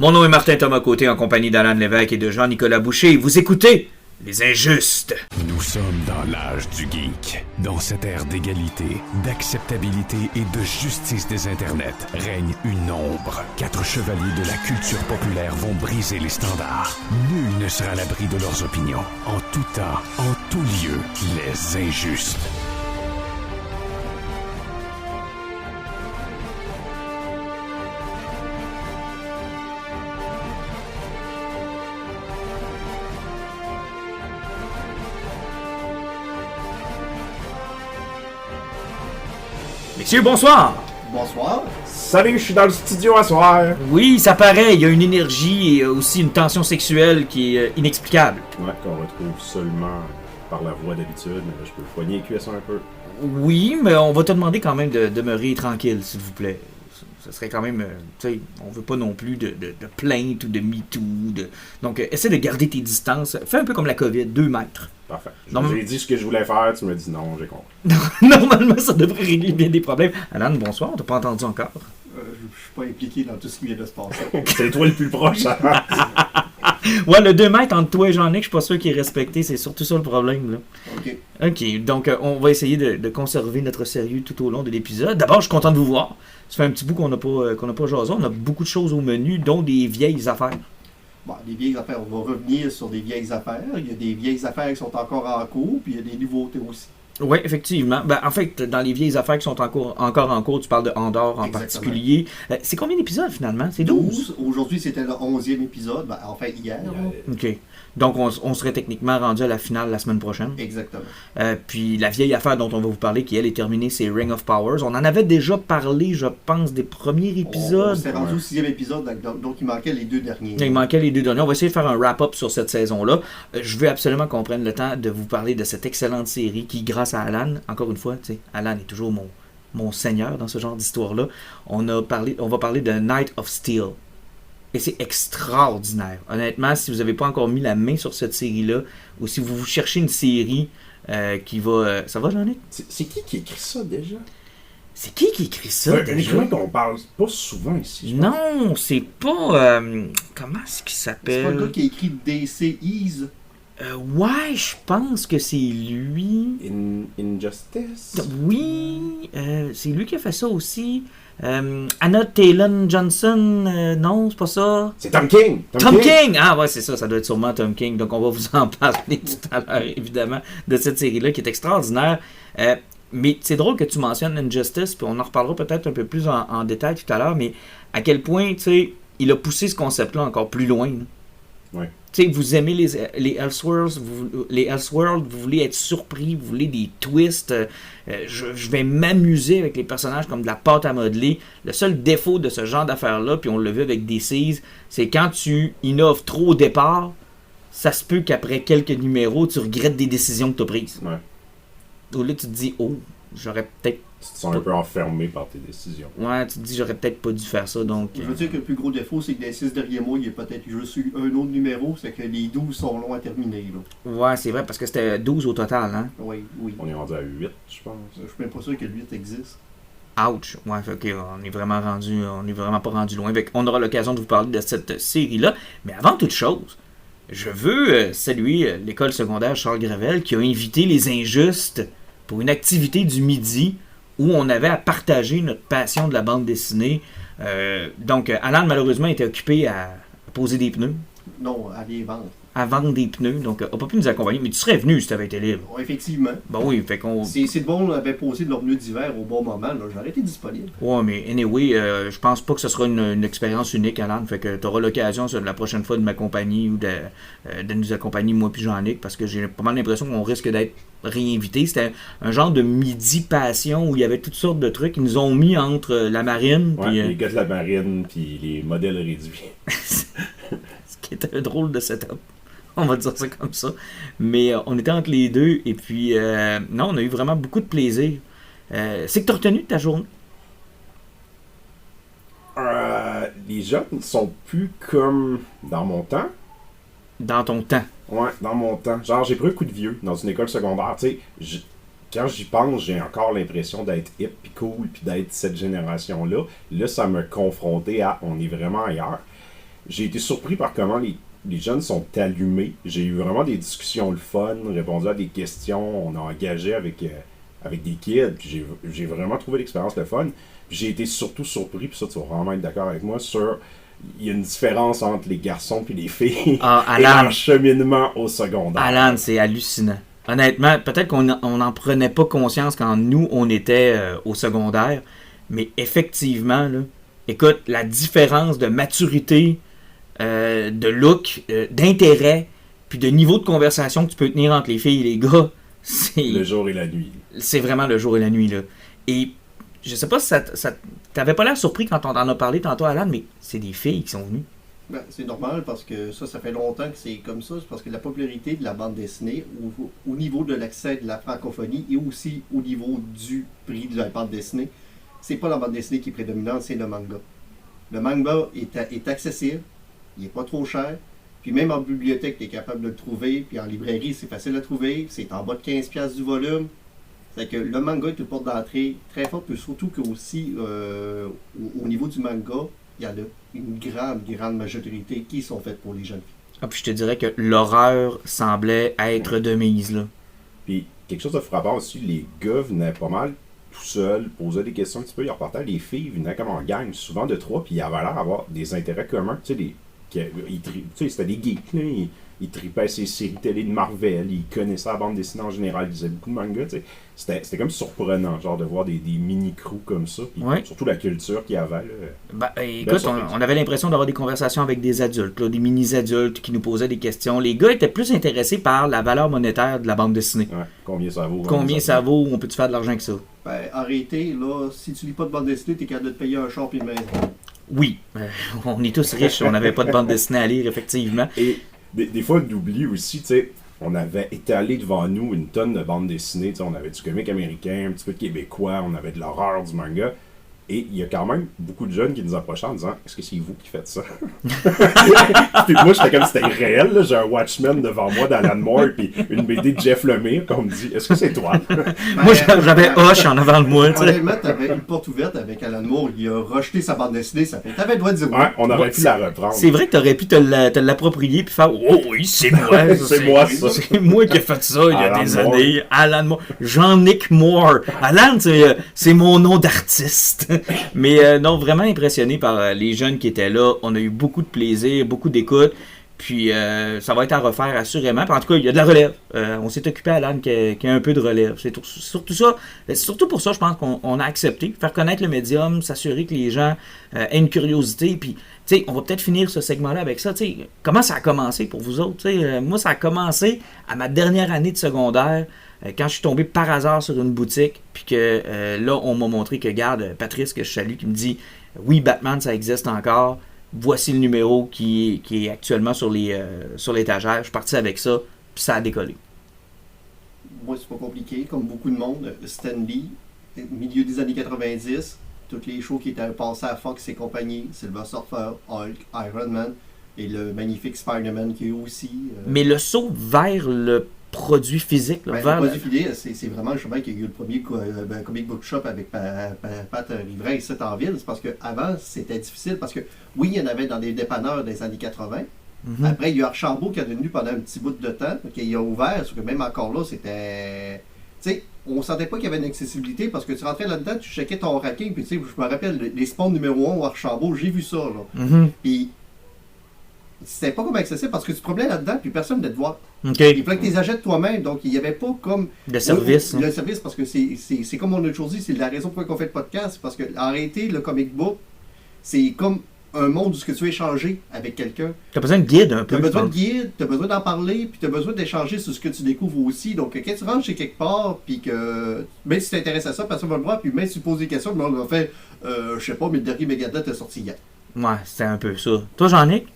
Mon nom est Martin Thomas Côté en compagnie d'Alan Lévesque et de Jean-Nicolas Boucher. Vous écoutez Les Injustes. Nous sommes dans l'âge du geek. Dans cette ère d'égalité, d'acceptabilité et de justice des internets, règne une ombre. 4 chevaliers de la culture populaire vont briser les standards. Nul ne sera à l'abri de leurs opinions. En tout temps, en tout lieu, les Injustes. Messieurs, bonsoir! Bonsoir. Salut, je suis dans le studio à soir. Oui, ça paraît, il y a une énergie et aussi une tension sexuelle qui est inexplicable. Ouais, qu'on retrouve seulement par la voix d'habitude, mais là, je peux poigner les cuissons un peu. Oui, mais on va te demander quand même de demeurer tranquille, s'il vous plaît. Ça serait quand même, tu sais, on veut pas non plus de plainte ou de MeToo. Donc, essaie de garder tes distances. Fais un peu comme la COVID, 2 mètres. Parfait. Non, J'ai dit ce que je voulais faire, tu m'as dit non, j'ai compris. Normalement, ça devrait régler bien des problèmes. Alan, bonsoir, on t'a pas entendu encore. Je suis pas impliqué dans tout ce qui vient de se passer. C'est toi le plus proche. Hein? Ouais, le 2 mètres entre toi et Jean-Nic, je suis pas sûr qu'il est respecté, c'est surtout ça le problème, là. OK. Donc on va essayer de conserver notre sérieux tout au long de l'épisode. D'abord, je suis content de vous voir. Ça fait un petit bout qu'on n'a pas jasé. On a beaucoup de choses au menu, dont des vieilles affaires. Bon, des vieilles affaires, on va revenir sur des vieilles affaires. Il y a des vieilles affaires qui sont encore en cours, puis il y a des nouveautés aussi. Oui, effectivement. Ben, en fait, dans les vieilles affaires qui sont encore en cours, tu parles de Andorre en Exactement. particulier. C'est combien d'épisodes finalement? C'est 12? Aujourd'hui, c'était le 11e épisode. Ben, enfin, hier. là. OK. Donc, on serait techniquement rendu à la finale la semaine prochaine. Exactement. Puis la vieille affaire dont on va vous parler, qui elle est terminée, c'est Ring of Powers. On en avait déjà parlé, je pense, des premiers On épisodes. s'est rendu au 6e épisode, donc il manquait les 2 derniers. Il manquait les 2 derniers. On va essayer de faire un wrap-up sur cette saison-là. Je veux absolument qu'on prenne le temps de vous parler de cette excellente série qui, grâce à Alan, encore une fois, tu sais, Alan est toujours mon seigneur dans ce genre d'histoire-là. On va parler de Night of Steel. Et c'est extraordinaire. Honnêtement, si vous n'avez pas encore mis la main sur cette série-là, ou si vous cherchez une série qui va... ça va, Jean-Nic? C'est qui écrit ça déjà? C'est qui écrit ça, C'est un déjà? écrivain qu'on parle pas souvent ici. Je pense. Non, c'est pas... comment est-ce qu'il s'appelle? C'est pas le gars qui a écrit DC's. Ouais, je pense que c'est lui. Injustice? Oui, c'est lui qui a fait ça aussi. Anna Taylor-Johnson, non, c'est pas ça. C'est Tom King! Tom King! Ah ouais, c'est ça, ça doit être sûrement Tom King. Donc on va vous en parler tout à l'heure, évidemment, de cette série-là qui est extraordinaire. Mais c'est drôle que tu mentionnes Injustice, puis on en reparlera peut-être un peu plus en détail tout à l'heure, mais à quel point, tu sais, il a poussé ce concept-là encore plus loin. Oui. Tu sais, vous aimez les Elseworlds, vous voulez être surpris, vous voulez des twists. Je vais m'amuser avec les personnages comme de la pâte à modeler. Le seul défaut de ce genre d'affaires-là, puis on l'a vu avec DC's, c'est quand tu innoves trop au départ, ça se peut qu'après quelques numéros, tu regrettes des décisions que tu as prises. Ouais. Ou là, tu te dis, oh, j'aurais peut-être... Tu te sens un peu enfermé par tes décisions. Ouais, tu te dis, j'aurais peut-être pas dû faire ça, donc... Je veux dire que le plus gros défaut, c'est que dans les 6 derniers mois, il y a peut-être juste eu un autre numéro, c'est que les 12 sont longs à terminer. Là. Ouais, c'est vrai, parce que c'était 12 au total, hein? Oui. On est rendu à 8, je pense. Je suis même pas sûr que le 8 existe. Ouch! Ouais, ok, on est vraiment pas rendu loin. On aura l'occasion de vous parler de cette série-là. Mais avant toute chose, je veux saluer l'école secondaire Charles Gravel qui a invité les Injustes pour une activité du midi où on avait à partager notre passion de la bande dessinée. Donc, Alan, malheureusement, était occupé à poser des pneus, Non, à les vendre. à vendre des pneus. Donc, n'a pas pu nous accompagner. Mais tu serais venu si tu avais été libre. Bon, effectivement. Bon, oui, fait qu'on... C'est bon, on avait posé de leurs pneus d'hiver au bon moment. J'aurais été disponible. Ouais, mais anyway, je pense pas que ce sera une expérience unique, Alan. Fait que tu auras l'occasion la prochaine fois de m'accompagner ou de nous accompagner, moi puis Jean-Nic, parce que j'ai pas mal l'impression qu'on risque d'être réinvité. C'était un genre de midi passion où il y avait toutes sortes de trucs. Ils nous ont mis entre la marine Ouais, puis les gars de la marine puis les modèles réduits. ce qui était un drôle de setup. On va dire ça comme ça. Mais on était entre les deux et puis non, on a eu vraiment beaucoup de plaisir. C'est que tu as retenu de ta journée? Les jeunes ne sont plus comme dans mon temps. Dans ton temps. Ouais, dans mon temps. Genre, j'ai pris un coup de vieux dans une école secondaire. Tu sais, quand j'y pense, j'ai encore l'impression d'être hip pis cool pis d'être cette génération-là. Là, ça me confrontait à on est vraiment ailleurs. j'ai été surpris par comment les jeunes sont allumés. J'ai eu vraiment des discussions le fun, répondu à des questions, on a engagé avec des kids, puis j'ai vraiment trouvé l'expérience le fun. Puis j'ai été surtout surpris, puis ça tu vas vraiment être d'accord avec moi, il y a une différence entre les garçons puis les filles et leur cheminement au secondaire. Alan, c'est hallucinant. Honnêtement, peut-être qu'on n'en prenait pas conscience quand nous, on était au secondaire, mais effectivement, là, écoute, la différence de maturité, de look, d'intérêt, puis de niveau de conversation que tu peux tenir entre les filles et les gars, c'est... Le jour et la nuit. C'est vraiment le jour et la nuit, là. Et je sais pas si t'avais pas l'air surpris quand on en a parlé tantôt, Alan, mais c'est des filles qui sont venues. Ben, c'est normal parce que ça fait longtemps que c'est comme ça. C'est parce que la popularité de la bande dessinée au niveau de l'accès de la francophonie et aussi au niveau du prix de la bande dessinée, c'est pas la bande dessinée qui est prédominante, c'est le manga. Le manga est accessible, il est pas trop cher, puis même en bibliothèque, tu es capable de le trouver, puis en librairie, c'est facile à trouver, c'est en bas de 15$ du volume. C'est que le manga est une porte d'entrée très forte, puis surtout que aussi au niveau du manga, il y en a une grande majorité qui sont faites pour les jeunes filles. Ah, puis je te dirais que l'horreur semblait être de mise, là. Puis quelque chose de frappant aussi, les gars venaient pas mal tout seuls, posaient des questions un petit peu, ils repartaient, les filles venaient comme en gang, souvent de trois, puis ils avaient l'air d'avoir des intérêts communs, tu sais, c'était des geeks, là, ils tripaient ces séries télé de Marvel, ils connaissaient la bande dessinée en général, ils lisaient beaucoup de mangas, tu sais. C'était comme surprenant, genre de voir des mini-crews comme ça, puis surtout la culture qu'il y avait. Là. Écoute, on avait l'impression d'avoir des conversations avec des adultes, là, des mini-adultes qui nous posaient des questions. Les gars étaient plus intéressés par la valeur monétaire de la bande dessinée. Ouais, combien ça vaut? Combien ça vaut? On peut-tu faire de l'argent avec ça? Ben, arrêtez, là, si tu lis pas de bande dessinée, t'es capable de te payer un char et une maison. Oui, on est tous riches, on n'avait pas de bande dessinée à lire, effectivement. Et des fois, on oublie aussi, tu sais, on avait étalé devant nous une tonne de bandes dessinées, tu sais, on avait du comique américain, un petit peu de québécois, on avait de l'horreur, du manga. Et il y a quand même beaucoup de jeunes qui nous approchaient en disant « Est-ce que c'est vous qui faites ça? » Puis moi, j'étais comme si c'était réel. Là. J'ai un Watchmen devant moi d'Alan Moore puis une BD de Jeff Lemire. Puis on me dit « Est-ce que c'est toi? » Moi, j'avais Hoche en avant de moi. Honnêtement, t'avais une porte ouverte avec Alan Moore. Il a rejeté sa bande dessinée. Ça fait t'avais le droit de dire oui. Ouais, on aurait pu la reprendre. C'est vrai que t'aurais pu te l'approprier puis faire « Oh oui, c'est moi. C'est moi, ça. C'est moi qui ai fait ça il y a des années. Alan Moore. Jean-Nic Moore. Alan, c'est mon nom d'artiste. » Mais non, vraiment impressionné par les jeunes qui étaient là. On a eu beaucoup de plaisir, beaucoup d'écoute. Puis ça va être à refaire assurément. Puis, en tout cas, il y a de la relève. On s'est occupé, Alan, qu'il y a un peu de relève. C'est surtout ça. C'est surtout pour ça, je pense qu'on a accepté. Faire connaître le médium, s'assurer que les gens aient une curiosité. Puis, tu sais, on va peut-être finir ce segment-là avec ça. Tu sais, comment ça a commencé pour vous autres? Moi, ça a commencé à ma dernière année de secondaire. Quand je suis tombé par hasard sur une boutique, puis que là, on m'a montré que, regarde, Patrice, que je salue, qui me dit « Oui, Batman, ça existe encore. Voici le numéro qui est actuellement sur l'étagère. » Je suis parti avec ça, puis ça a décollé. Moi, c'est pas compliqué. Comme beaucoup de monde, Stan Lee, milieu des années 90, tous les shows qui étaient passés à Fox et compagnie, Silver Surfer, Hulk, Iron Man, et le magnifique Spider-Man qui est aussi... Mais le saut vers le produit physique. Là, le produit physique, c'est vraiment le chemin qu'il y a eu le premier comic book shop avec Pat Riverain ici en ville. C'est parce qu'avant, c'était difficile. Parce que oui, il y en avait dans des dépanneurs des années 80. Mm-hmm. Après, il y a Archambault qui a tenu pendant un petit bout de temps, qui a ouvert. Parce que même encore là, c'était... Tu sais, on sentait pas qu'il y avait une accessibilité parce que tu rentrais là-dedans, tu checkais ton racking. Puis tu sais, je me rappelle, les spawns numéro 1 au Archambault, j'ai vu ça. Là. Mm-hmm. Puis c'était pas comme accessible parce que tu te promenais là-dedans puis personne ne venait te voir. Okay. Il fallait que tu les achètes toi-même, donc il n'y avait pas comme... Le service. Le service, parce que c'est comme on a toujours dit, c'est la raison pour laquelle on fait le podcast, parce que en réalité, le comic book, c'est comme un monde où ce que tu veux échanger avec quelqu'un. Tu as besoin de guide un peu. Tu as besoin de guide, tu as besoin d'en parler, puis tu as besoin d'échanger sur ce que tu découvres aussi. Donc quand tu rentres chez quelque part, puis que même si tu t'intéresses à ça, personne va le voir, puis même si tu poses des questions, le monde va faire je sais pas, mais le dernier Megadeth est sorti hier. Ouais, c'était un peu ça. Toi, Jean-Nic?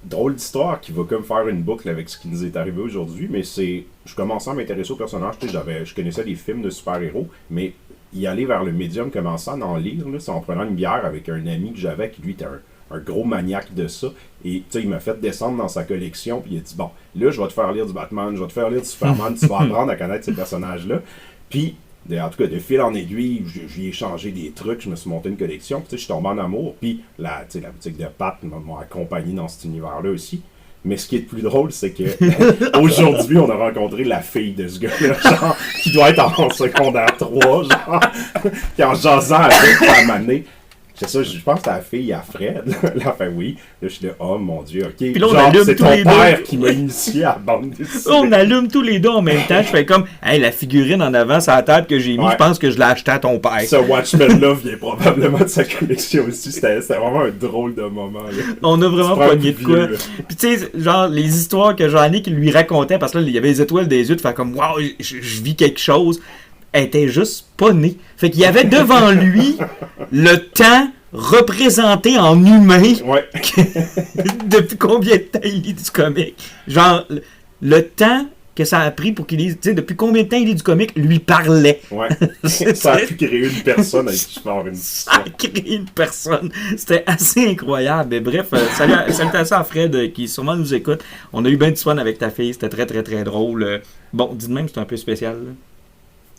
Drôle d'histoire qui va comme faire une boucle avec ce qui nous est arrivé aujourd'hui, mais je commençais à m'intéresser aux personnages, je connaissais les films de super-héros, mais y aller vers le médium, commençant à en lire, là, c'est en prenant une bière avec un ami que j'avais qui lui était un gros maniaque de ça, et il m'a fait descendre dans sa collection, puis il a dit bon, là je vais te faire lire du Batman, je vais te faire lire du Superman, tu vas apprendre à connaître ces personnages-là, puis En tout cas, de fil en aiguille, j'ai échangé des trucs, je me suis monté une collection, puis je suis tombé en amour, puis la boutique de Pat m'a accompagné dans cet univers-là aussi. Mais ce qui est le plus drôle, c'est que aujourd'hui, on a rencontré la fille de ce gars-là, genre, qui doit être en secondaire 3, genre, qui en jasant avec la manée. C'est ça, je pense que la fille à Fred. Là, enfin oui. Là, je suis là, oh mon Dieu, ok. Puis là, on genre, allume c'est tous ton les père deux. qui m'a initié à la bande dessinée. On allume tous les deux en même temps. Je fais comme, hey, la figurine en avant sur la table que j'ai mis, Ouais. je pense que je l'ai achetée à ton père. Ce Watchmen-là vient probablement de sa collection aussi. C'était vraiment un drôle de moment. Là. On a vraiment Tu prends un pogné de coup quoi. vieux, là. Puis tu sais, genre, les histoires que Jean-Nic lui racontait, parce que là, il y avait les étoiles des yeux, de faire comme, waouh, je vis quelque chose, elle était juste pas née. Fait qu'il y avait devant lui le temps représenté en humain. Ouais. Depuis combien de temps il lit du comic? Genre, le temps que ça a pris pour qu'il lise, tu sais, depuis combien de temps il lit du comic, lui parlait. Ouais. Ça a pu créer une personne avec qui faire une Ça a créé une personne. C'était assez incroyable. Mais bref, salutations à Fred qui sûrement nous écoute. On a eu bien du fun avec ta fille. C'était très, très, très drôle. Bon, dis de même, c'était un peu spécial. Là.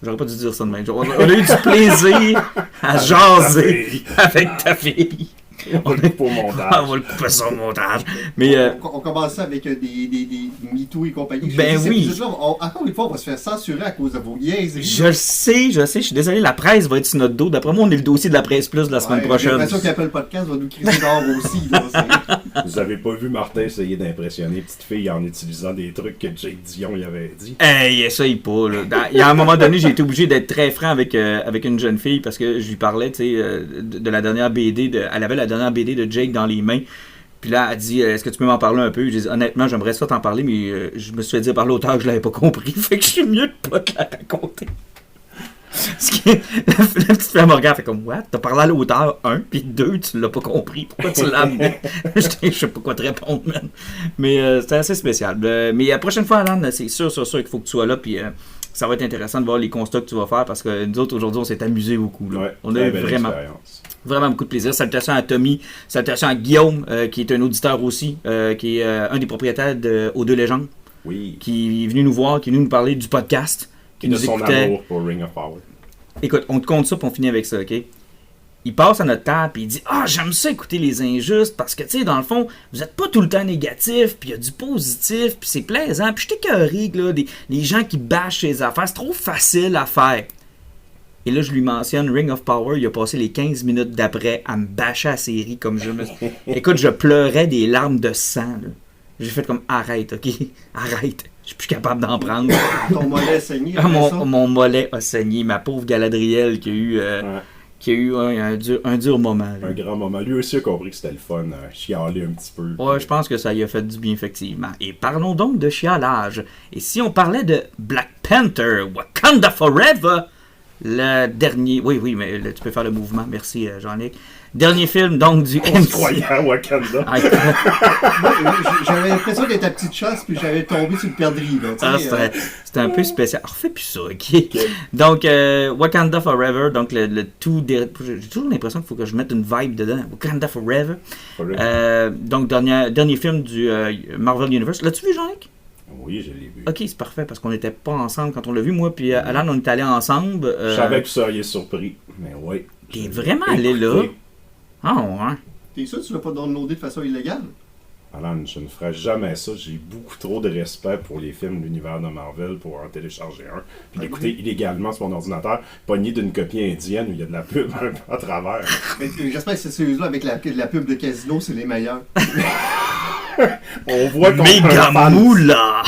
J'aurais pas dû dire ça de même. On a eu du plaisir à jaser avec ta fille. On le coupe au montage. On va le couper ça au montage. Mais On commençait avec des MeToo et compagnie. Ben oui. Encore une fois, on va se faire censurer à cause de vos niaiseries. je le sais, je suis désolé, la presse va être sur notre dos. D'après moi, on est le dossier de la presse plus la semaine J'ai prochaine. l'impression qu'Apple Podcast va nous criser dehors aussi. Là, Vous avez pas vu Martin essayer d'impressionner petite fille en utilisant des trucs que Jake Dion y avait dit? Hey, essaye pas, là. Il y a un moment donné, j'ai été obligé d'être très franc avec une jeune fille parce que je lui parlais, tu sais, de la dernière BD. Elle avait la dernière BD de Jake dans les mains. Puis là, elle dit, est-ce que tu peux m'en parler un peu? J'ai dit, honnêtement, j'aimerais ça t'en parler, mais je me suis fait dire par l'auteur que je l'avais pas compris. Fait que je suis mieux de pas te la raconter. Ce qui est, la petite fille me regarde, fait comme, what? T'as parlé à l'auteur, 1, puis 2, tu l'as pas compris. Pourquoi tu l'as amené? Je sais pas quoi te répondre, man. Mais c'était assez spécial. Mais la prochaine fois, Alan, c'est sûr qu'il faut que tu sois là, puis ça va être intéressant de voir les constats que tu vas faire, parce que nous autres, aujourd'hui, on s'est amusés beaucoup. Là. Ouais, On a eu belle expérience. vraiment beaucoup de plaisir. Salutations à Tommy, salutations à Guillaume, qui est un auditeur aussi, qui est un des propriétaires Aux Deux Légendes, Oui. qui est venu nous voir, qui est venu nous parler du podcast, qui Et de nous son écoutait. amour pour Ring of Power. Écoute, on te compte ça, puis on finit avec ça, OK? Il passe à notre table, puis il dit « Ah, j'aime ça écouter les injustes, parce que, tu sais, dans le fond, vous êtes pas tout le temps négatif, puis il y a du positif, puis c'est plaisant, puis je t'écœurie, là, des gens qui bâchent les affaires, c'est trop facile à faire. » Et là, je lui mentionne Ring of Power, il a passé les 15 minutes d'après à me bâcher la série comme je me... Écoute, je pleurais des larmes de sang, là. J'ai fait comme « Arrête, OK? Arrête. » Je suis plus capable d'en prendre. Ton mollet a saigné. Ah, après ça. mon mollet a saigné. Ma pauvre Galadriel qui a eu un dur moment. Là. Un grand moment. Lui aussi a compris que c'était le fun, chialer un petit peu. Ouais, je pense que ça y a fait du bien, effectivement. Et parlons donc de chialage. Et si on parlait de Black Panther, Wakanda Forever, le dernier... Oui, mais là, tu peux faire le mouvement. Merci, Jean-Luc. Dernier film, donc, du On se croyait à Wakanda. Ah, J'avais l'impression d'être à petite chasse, puis j'avais tombé sur le perdrix. Là, c'était un peu spécial. Refais plus ça, OK? Donc, Wakanda Forever, donc le tout... J'ai toujours l'impression qu'il faut que je mette une vibe dedans. Wakanda Forever. Donc, dernier film du Marvel Universe. L'as-tu vu, Jean-Luc? Oui, je l'ai vu. Ok, c'est parfait, parce qu'on n'était pas ensemble quand on l'a vu. Moi puis Alan, on est allés ensemble. Je savais que vous seriez surpris, mais oui. T'es vraiment allé là? Ah, ouais. T'es sûr que tu l'as pas downloadé de façon illégale? Alan, je ne ferai jamais ça. J'ai beaucoup trop de respect pour les films de l'univers de Marvel pour en télécharger un. Puis l'écouter illégalement sur mon ordinateur, pogné d'une copie indienne où il y a de la pub un peu à travers. Mais j'espère que c'est celui-là avec la pub de Casino, c'est les meilleurs. On voit qu'on Méga moula!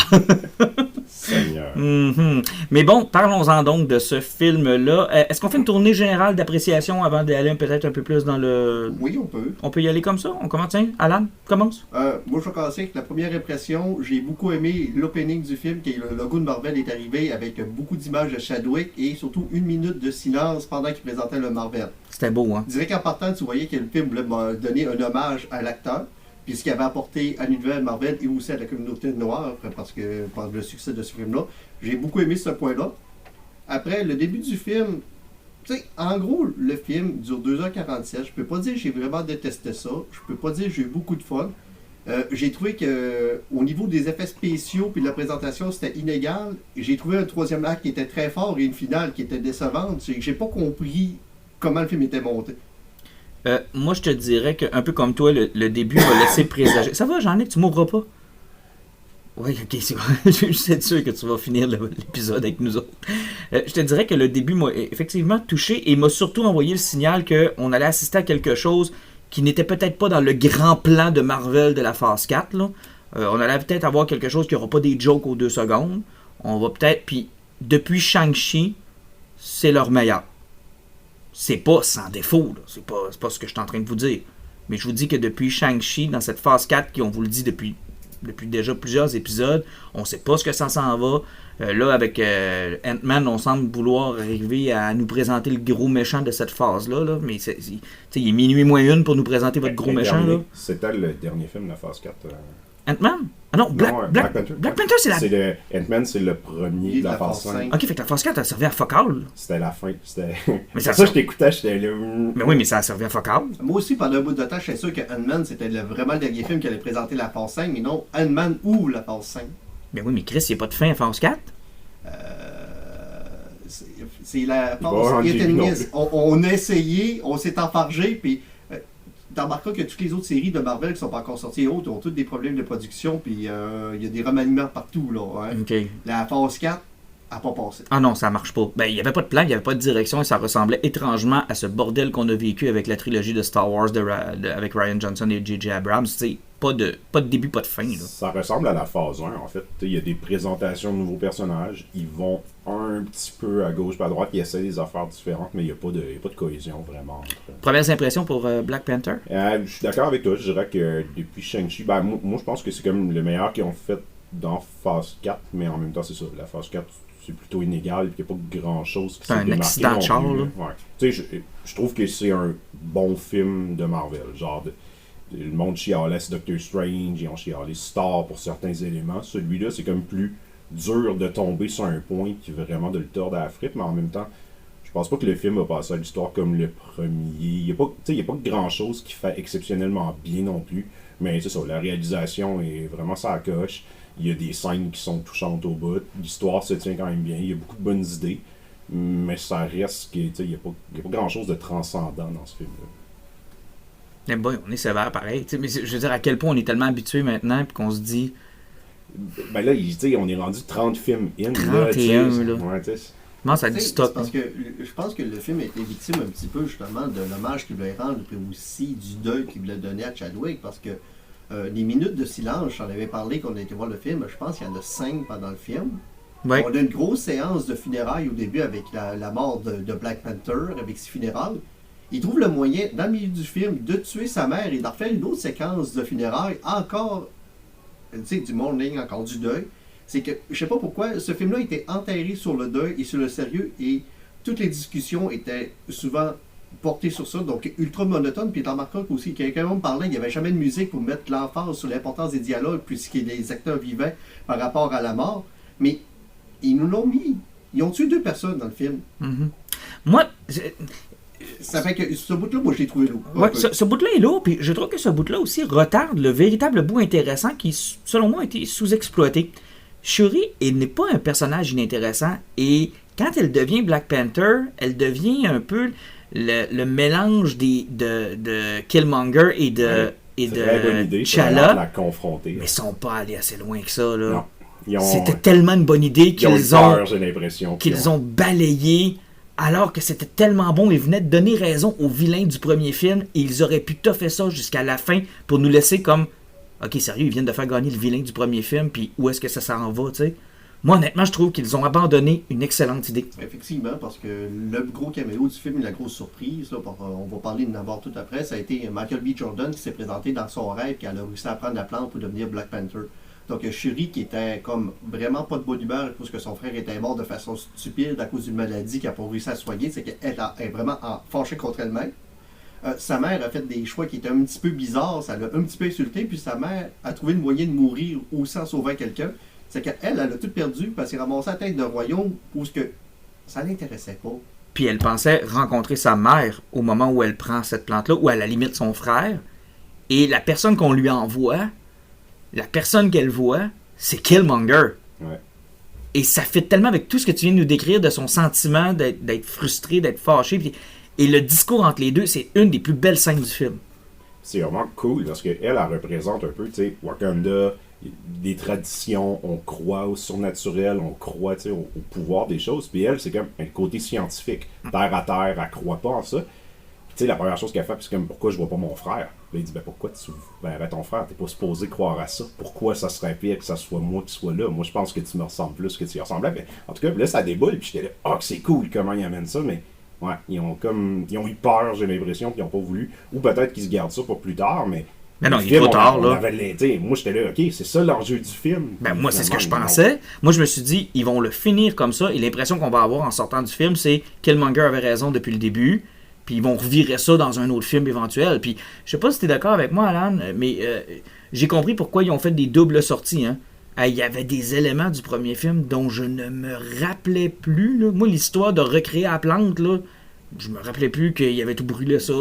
Seigneur. Mm-hmm. Mais bon, parlons-en donc de ce film-là. Est-ce qu'on fait une tournée générale d'appréciation avant d'aller peut-être un peu plus dans le... Oui, on peut. On peut y aller comme ça? On commence? Tiens, Alan, commence. Moi, je vais commencer avec la première impression. J'ai beaucoup aimé l'opening du film, qui est le logo de Marvel est arrivé avec beaucoup d'images de Chadwick et surtout 1 minute de silence pendant qu'il présentait le Marvel. C'était beau, hein? Je dirais qu'en partant, tu voyais que le film voulait donner un hommage à l'acteur, puis ce qu'il avait apporté à l'univers Marvel et aussi à la communauté noire, parce que par le succès de ce film-là. J'ai beaucoup aimé ce point-là. Après, le début du film, tu sais, en gros, le film dure 2h47. Je peux pas dire que j'ai vraiment détesté ça. Je peux pas dire que j'ai eu beaucoup de fun. J'ai trouvé que au niveau des effets spéciaux puis de la présentation, c'était inégal. J'ai trouvé un troisième acte qui était très fort et une finale qui était décevante. J'ai pas compris comment le film était monté. Moi, je te dirais qu'un peu comme toi, le début va laisser présager. Ça va, Jean-Luc, tu mourras pas? Oui, ok, c'est vrai. Je suis juste sûr que tu vas finir l'épisode avec nous autres. Je te dirais que le début m'a effectivement touché et m'a surtout envoyé le signal qu'on allait assister à quelque chose qui n'était peut-être pas dans le grand plan de Marvel de la phase 4. Là. On allait peut-être avoir quelque chose qui n'aura pas des jokes aux 2 secondes. On va peut-être... Puis, depuis Shang-Chi, c'est leur meilleur. C'est pas sans défaut. Là. C'est pas ce que je suis en train de vous dire. Mais je vous dis que depuis Shang-Chi, dans cette phase 4, qui on vous le dit depuis déjà plusieurs épisodes, on sait pas ce que ça s'en va. Là, avec Ant-Man, on semble vouloir arriver à nous présenter le gros méchant de cette phase-là. Là. Mais il est minuit moins une pour nous présenter votre gros méchant. Là. C'était le dernier film de la phase 4. Ant-Man? Ah non, Black Panther. Black Panther, c'est la... Ant-Man, c'est le premier de la phase 5. Ok, fait que la phase 4, elle servait à fuck all. C'était la fin. Mais ça, je t'écoutais, j'étais là... Mais oui, mais ça a servi à fuck all. Moi aussi, pendant un bout de temps, j'étais sûr que Ant-Man, c'était vraiment le dernier film qui allait présenter la phase 5, mais non, Ant-Man ou la phase 5. Mais oui, mais Chris, il n'y a pas de fin à phase 4. C'est la phase... On a essayé, on s'est enfargé, puis... Tu remarqueras que toutes les autres séries de Marvel qui ne sont pas encore sorties et autres ont toutes des problèmes de production, puis il y a des remaniements partout. Là, hein. Okay. La phase 4 n'a pas passé. Ah non, ça marche pas. Ben, il n'y avait pas de plan, il n'y avait pas de direction, et ça ressemblait étrangement à ce bordel qu'on a vécu avec la trilogie de Star Wars avec Rian Johnson et J.J. Abrams. Pas de début, pas de fin. Là. Ça ressemble à la phase 1, en fait. Il y a des présentations de nouveaux personnages. Ils vont un petit peu à gauche, pas à droite. Ils essaient des affaires différentes, mais il n'y a pas de cohésion vraiment. Premières impressions pour Black Panther? Je suis d'accord avec toi. Je dirais que depuis Shang-Chi, moi je pense que c'est comme le meilleur qu'ils ont fait dans phase 4, mais en même temps, c'est ça. La phase 4, c'est plutôt inégal, et il n'y a pas grand chose qui s'est démarqué. C'est un accident de char, là. Ouais. Je trouve que c'est un bon film de Marvel. Genre, le monde chialait Doctor Strange, ils ont chialé Star pour certains éléments. Celui-là, c'est comme plus dur de tomber sur un point qui est vraiment de le tordre à la frite, mais en même temps, je pense pas que le film va passer à l'histoire comme le premier. Il n'y a pas grand-chose qui fait exceptionnellement bien non plus, mais c'est ça, la réalisation est vraiment ça à coche. Il y a des scènes qui sont touchantes au bout. L'histoire se tient quand même bien. Il y a beaucoup de bonnes idées, mais ça reste qu'il n'y a pas grand-chose de transcendant dans ce film-là. Mais bon, on est sévère pareil. Mais je veux dire, à quel point on est tellement habitué maintenant puis qu'on se dit... Ben là, on est rendu 30 films in. 31, là. Ouais, comment ça dit stop? Parce que je pense que le film a été victime un petit peu justement de l'hommage qu'il voulait rendre, puis aussi du deuil qu'il voulait donner à Chadwick, parce que les minutes de silence, j'en avais parlé quand on a été voir le film, je pense qu'il y en a 5 pendant le film. Ouais. On a une grosse séance de funérailles au début avec la mort de Black Panther, avec ses funérailles. Il trouve le moyen, dans le milieu du film, de tuer sa mère et d'en faire une autre séquence de funérailles, encore, du mourning, encore du deuil. C'est que, je sais pas pourquoi, ce film-là était enterré sur le deuil et sur le sérieux, et toutes les discussions étaient souvent portées sur ça, donc ultra monotone. Puis t'en remarqueras aussi, quelqu'un me parlait, il n'y avait jamais de musique pour mettre l'emphase sur l'importance des dialogues, puisqu'il y a des acteurs vivants par rapport à la mort. Mais ils nous l'ont mis. Ils ont tué 2 personnes dans le film. Mm-hmm. Moi, ça fait que ce bout-là, moi, je l'ai trouvé lourd. Ouais, ce bout-là est lourd, puis je trouve que ce bout-là aussi retarde le véritable bout intéressant qui, selon moi, a été sous-exploité. Shuri, elle n'est pas un personnage inintéressant, et quand elle devient Black Panther, elle devient un peu le mélange de Killmonger et de T'Challa. La confronter. Mais ils sont pas allés assez loin que ça, là. C'était tellement une bonne idée qu'ils ont balayé. Alors que c'était tellement bon, ils venaient de donner raison aux vilains du premier film, et ils auraient pu toffer ça jusqu'à la fin pour nous laisser comme ok, sérieux, ils viennent de faire gagner le vilain du premier film, puis où est-ce que ça s'en va, tu sais? Moi, honnêtement, je trouve qu'ils ont abandonné une excellente idée. Effectivement, parce que le gros caméo du film, la grosse surprise, là, on va parler de Navarre tout après, ça a été Michael B. Jordan qui s'est présenté dans son rêve, qui a réussi à prendre la plante pour devenir Black Panther. Donc Shuri, qui était comme vraiment pas de bonne humeur parce que son frère était mort de façon stupide à cause d'une maladie qu'elle n'a pas réussi à soigner, c'est qu'elle est vraiment fâchée contre elle-même. Sa mère a fait des choix qui étaient un petit peu bizarres, ça l'a un petit peu insulté, puis sa mère a trouvé le moyen de mourir aussi en sauvant quelqu'un. C'est qu'elle a tout perdu, parce qu'elle s'est ramassée à la tête d'un royaume où ça l'intéressait pas. Puis elle pensait rencontrer sa mère au moment où elle prend cette plante-là, ou à la limite son frère, et la personne qu'on lui envoie, la personne qu'elle voit, c'est Killmonger. Ouais. Et ça fit tellement avec tout ce que tu viens de nous décrire de son sentiment d'être frustré, d'être fâché. Et le discours entre les deux, c'est une des plus belles scènes du film. C'est vraiment cool parce qu'elle représente un peu, tu sais, Wakanda, des traditions, on croit au surnaturel, on croit, tu sais, au pouvoir des choses. Puis elle, c'est comme un côté scientifique. Terre à terre, elle croit pas en ça. Puis tu sais, la première chose qu'elle fait, c'est comme, pourquoi je vois pas mon frère? Là, il dit, pourquoi tu verrais ton frère? T'es pas supposé croire à ça. Pourquoi ça serait pire que ça soit moi qui soit là? Moi, je pense que tu me ressembles plus que tu y ressemblais. Mais, en tout cas, là, ça déboule, puis j'étais là, que c'est cool comment ils amènent ça, mais ouais, ils ont eu peur, j'ai l'impression, puis ils ont pas voulu. Ou peut-être qu'ils se gardent ça pour plus tard, mais non, il est trop tard, là. Moi, j'étais là, ok, c'est ça l'enjeu du film. Moi, c'est ce que je pensais. Moi, je me suis dit, ils vont le finir comme ça, et l'impression qu'on va avoir en sortant du film, c'est Killmonger avait raison depuis le début, puis ils vont revirer ça dans un autre film éventuel. Puis, je sais pas si t'es d'accord avec moi, Alan, mais j'ai compris pourquoi ils ont fait des doubles sorties, hein. Il y avait des éléments du premier film dont je ne me rappelais plus, là. Moi, l'histoire de recréer la plante, là, je me rappelais plus qu'il y avait tout brûlé ça.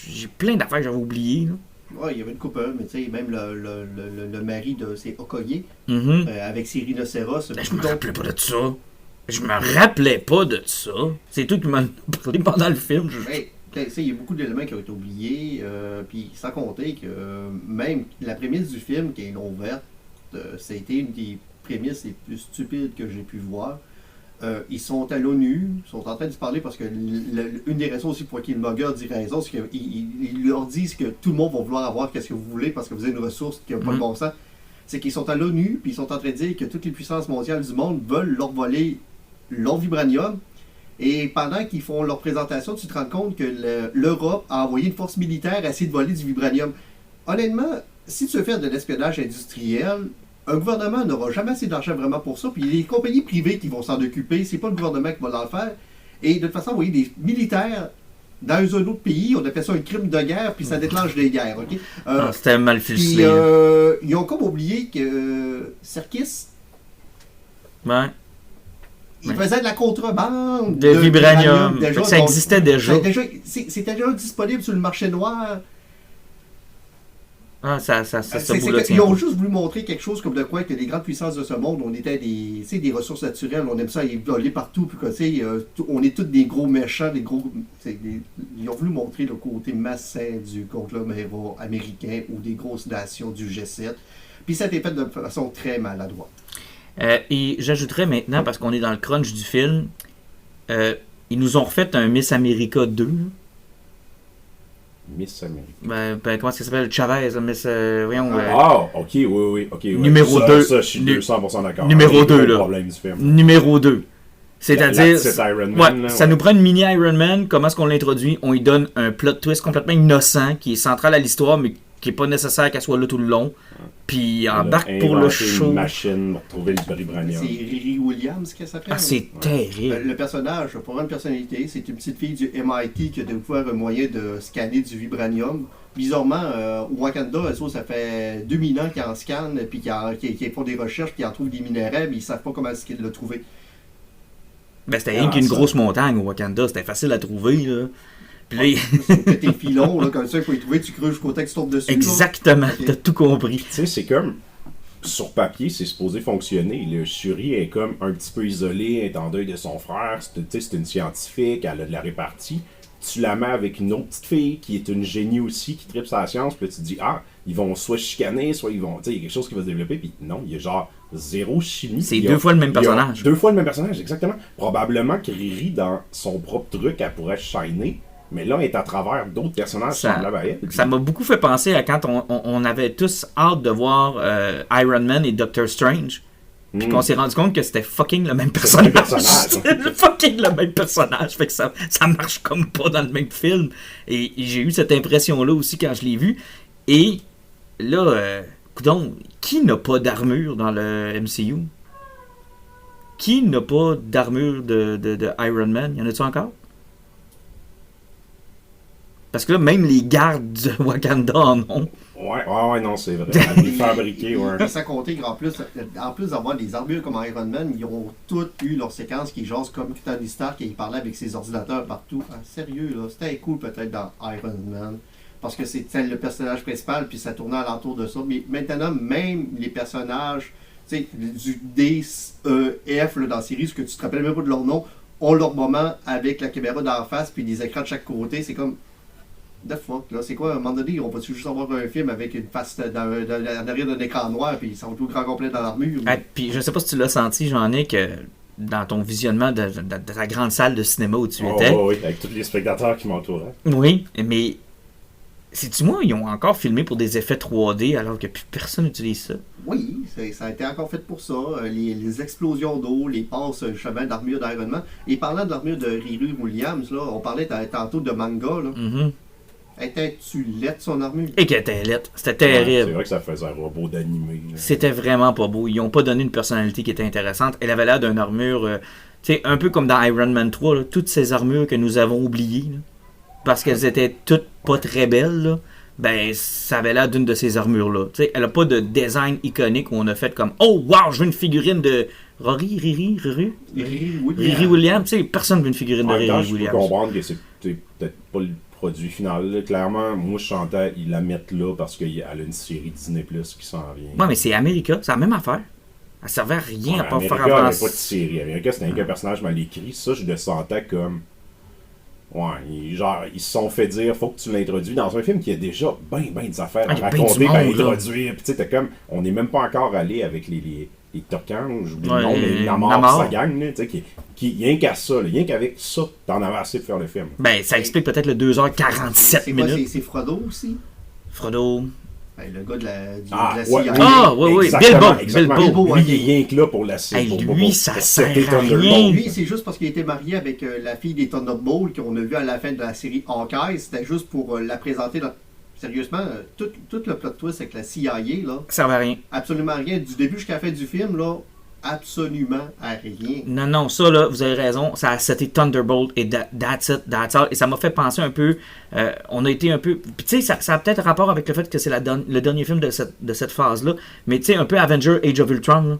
J'ai plein d'affaires que j'avais oubliées, là. Ouais, il y avait une couple, mais tu sais, même le mari de c'est Okoye, Mm-hmm. avec ses rhinocéros. Je me rappelais pas de ça. Je me rappelais pas de ça. C'est tout qui m'a parlé pendant le film. Il y a beaucoup d'éléments qui ont été oubliés, puis sans compter que même la prémisse du film, qui est non verte, ça a été une des prémices les plus stupides que j'ai pu voir. Ils sont à l'ONU, ils sont en train de se parler parce que une des raisons aussi pour Killmonger dit raison, c'est qu'ils leur disent que tout le monde va vouloir avoir qu'est-ce que vous voulez parce que vous avez une ressource qui n'a pas de bon sens. C'est qu'ils sont à l'ONU, puis ils sont en train de dire que toutes les puissances mondiales du monde veulent leur voler leur vibranium. Et pendant qu'ils font leur présentation, tu te rends compte que l'Europe a envoyé une force militaire à essayer de voler du vibranium. Honnêtement, si tu veux faire de l'espionnage industriel, un gouvernement n'aura jamais assez d'argent vraiment pour ça, puis il y a des compagnies privées qui vont s'en occuper, c'est pas le gouvernement qui va le faire. Et de toute façon, vous voyez, des militaires dans un autre pays, on appelle ça un crime de guerre, puis ça déclenche des guerres, ok? C'était mal ficelé. Ils ont comme oublié que Serkis, il faisait de la contrebande de vibranium. Déjà, ça existait déjà. C'était déjà disponible sur le marché noir. Ils ont juste voulu montrer quelque chose comme de quoi que les grandes puissances de ce monde, on était des ressources naturelles, on aime ça y voler partout, puis on est tous des gros méchants, ils ont voulu montrer le côté massin du conglomérat américain ou des grosses nations du G7, puis ça a été fait de façon très maladroite. Et j'ajouterais maintenant, parce qu'on est dans le crunch du film, ils nous ont refait un Miss America 2. Miss America. Comment est-ce que ça s'appelle? Chavez, Miss... ok, oui. Numéro 2. Ça, je suis 200% d'accord. Numéro 2, là. Problème du film. Numéro 2. C'est-à-dire... C'est Iron Man, ça nous prend une mini Iron Man. Comment est-ce qu'on l'introduit? On lui donne un plot twist complètement innocent, qui est central à l'histoire, mais qui n'est pas nécessaire qu'elle soit là tout le long. Puis il embarque pour le show. Une machine pour trouver le vibranium. C'est Riri Williams qu'elle s'appelle. C'est terrible. Le personnage a pas une personnalité. C'est une petite fille du MIT qui a découvert un moyen de scanner du vibranium. Bizarrement, au Wakanda, ça fait 2000 ans qu'ils en scannent, puis qu'ils font des recherches, puis qu'ils en trouvent des minéraux, mais ils ne savent pas comment est-ce qu'ils l'ont trouvé. C'était rien qu'une grosse montagne au Wakanda. C'était facile à trouver, là. Puis là, tes filons, là, comme ça, il faut les trouver, tu creuses jusqu'au temps que tu tombes dessus. Exactement, okay. T'as tout compris. Tu sais, c'est comme, sur papier, c'est supposé fonctionner. Le Shuri est comme un petit peu isolé, est en deuil de son frère, c'est une scientifique, elle a de la répartie. Tu la mets avec une autre petite fille qui est une génie aussi, qui tripe sa science, puis tu te dis, ils vont soit chicaner, soit ils vont, tu sais, il y a quelque chose qui va se développer, puis non, il y a genre zéro chimie. C'est deux fois le même personnage. Deux fois le même personnage, exactement. Probablement que Riri, dans son propre truc, elle pourrait shiner. Mais là, elle est à travers d'autres personnages semblables à elle. Ça m'a beaucoup fait penser à quand on avait tous hâte de voir Iron Man et Doctor Strange. Puis qu'on s'est rendu compte que c'était fucking le même personnage. C'était fucking le même personnage. Fait que ça marche comme pas dans le même film. Et j'ai eu cette impression-là aussi quand je l'ai vu. Et là, coudonc, qui n'a pas d'armure dans le MCU? Qui n'a pas d'armure de Iron Man? Y en a-tu encore? Parce que là, même les gardes du Wakanda en ont. Ouais, non, c'est vrai. Les fabriqués, ouais. Sans compter qu'en plus d'avoir des armures comme Iron Man, ils ont tous eu leur séquence qui jasent comme Tony Stark et il parlait avec ses ordinateurs partout. Ah, sérieux, là, c'était cool peut-être dans Iron Man. parce que c'était le personnage principal, puis ça tournait alentour de ça. Mais maintenant, même les personnages, tu sais, du D, E, F là, dans la série, ce que tu te rappelles même pas de leur nom, ont leur moment avec la caméra d'en face, puis des écrans de chaque côté. C'est comme, the fuck, là, c'est quoi, à un moment donné, on va-tu juste avoir un film avec une face en arrière d'un écran noir, puis ça va tout grand complet dans l'armure? Puis je sais pas si tu l'as senti, Jean-Nic, dans ton visionnement de ta grande salle de cinéma où tu étais. Oui, avec tous les spectateurs qui m'entouraient. Oui, mais sais-tu moi, ils ont encore filmé pour des effets 3D alors que plus personne n'utilise ça. Oui, ça a été encore fait pour ça. Les explosions d'eau, les passes chemin d'armure d'Iron Man. Et parlant de l'armure de Riri Williams, là, on parlait tantôt de manga. Là. Mm-hmm. Étais-tu laide son armure? Et qu'elle était laide. C'était terrible. Ouais, c'est vrai que ça faisait un robot d'animé. C'était vraiment pas beau. Ils n'ont pas donné une personnalité qui était intéressante. Elle avait l'air d'une armure, tu sais, un peu comme dans Iron Man 3, là, toutes ces armures que nous avons oubliées, là, parce qu'elles étaient toutes pas très belles, là, ben ça avait l'air d'une de ces armures-là. Tu sais, elle a pas de design iconique où on a fait comme « Oh, wow, je veux une figurine de Riri Williams. » Tu sais, personne veut une figurine de Riri Williams. Je peux comprendre que c'est peut-être pas le produit final. Là. Clairement, moi, je sentais ils la mettent là parce qu'elle a une série Disney Plus qui s'en vient. Ouais, mais c'est America, c'est la même affaire. Elle servait à rien à pas America, faire avancer. elle n'avait pas de série. America, c'était un personnage mal écrit. Ça, je le sentais comme... Ouais, ils se sont fait dire faut que tu l'introduis dans un film qui a déjà ben des affaires à raconter, introduire. Puis tu sais, t'es comme... On n'est même pas encore allé avec les Tocan, j'oublie le nom, mais Namor, sa gang, tu sais, qui rien qu'à ça, là, rien qu'avec ça, t'en avais assez de faire le film. Ben, ça explique peut-être le 2h47 minutes. C'est Frodo aussi? Frodo... Ben, le gars de la CIA. Oui, Bilbo. Lui, il est rien que là pour la CIA. Lui, ça sert à rien. Lui, c'est juste parce qu'il était marié avec la fille des Thunderbolts qu'on a vu à la fin de la série Hawkeye. C'était juste pour la présenter dans... Sérieusement, tout le plot twist avec la CIA, là... Ça servait à rien. Absolument rien. Du début jusqu'à la fin du film, là, absolument à rien. Non, ça, là, vous avez raison. Ça a seté Thunderbolt et that's it, that's all. Et ça m'a fait penser un peu... on a été un peu... Puis tu sais, ça a peut-être rapport avec le fait que c'est le dernier film de cette phase-là. Mais tu sais, un peu Avenger Age of Ultron, là.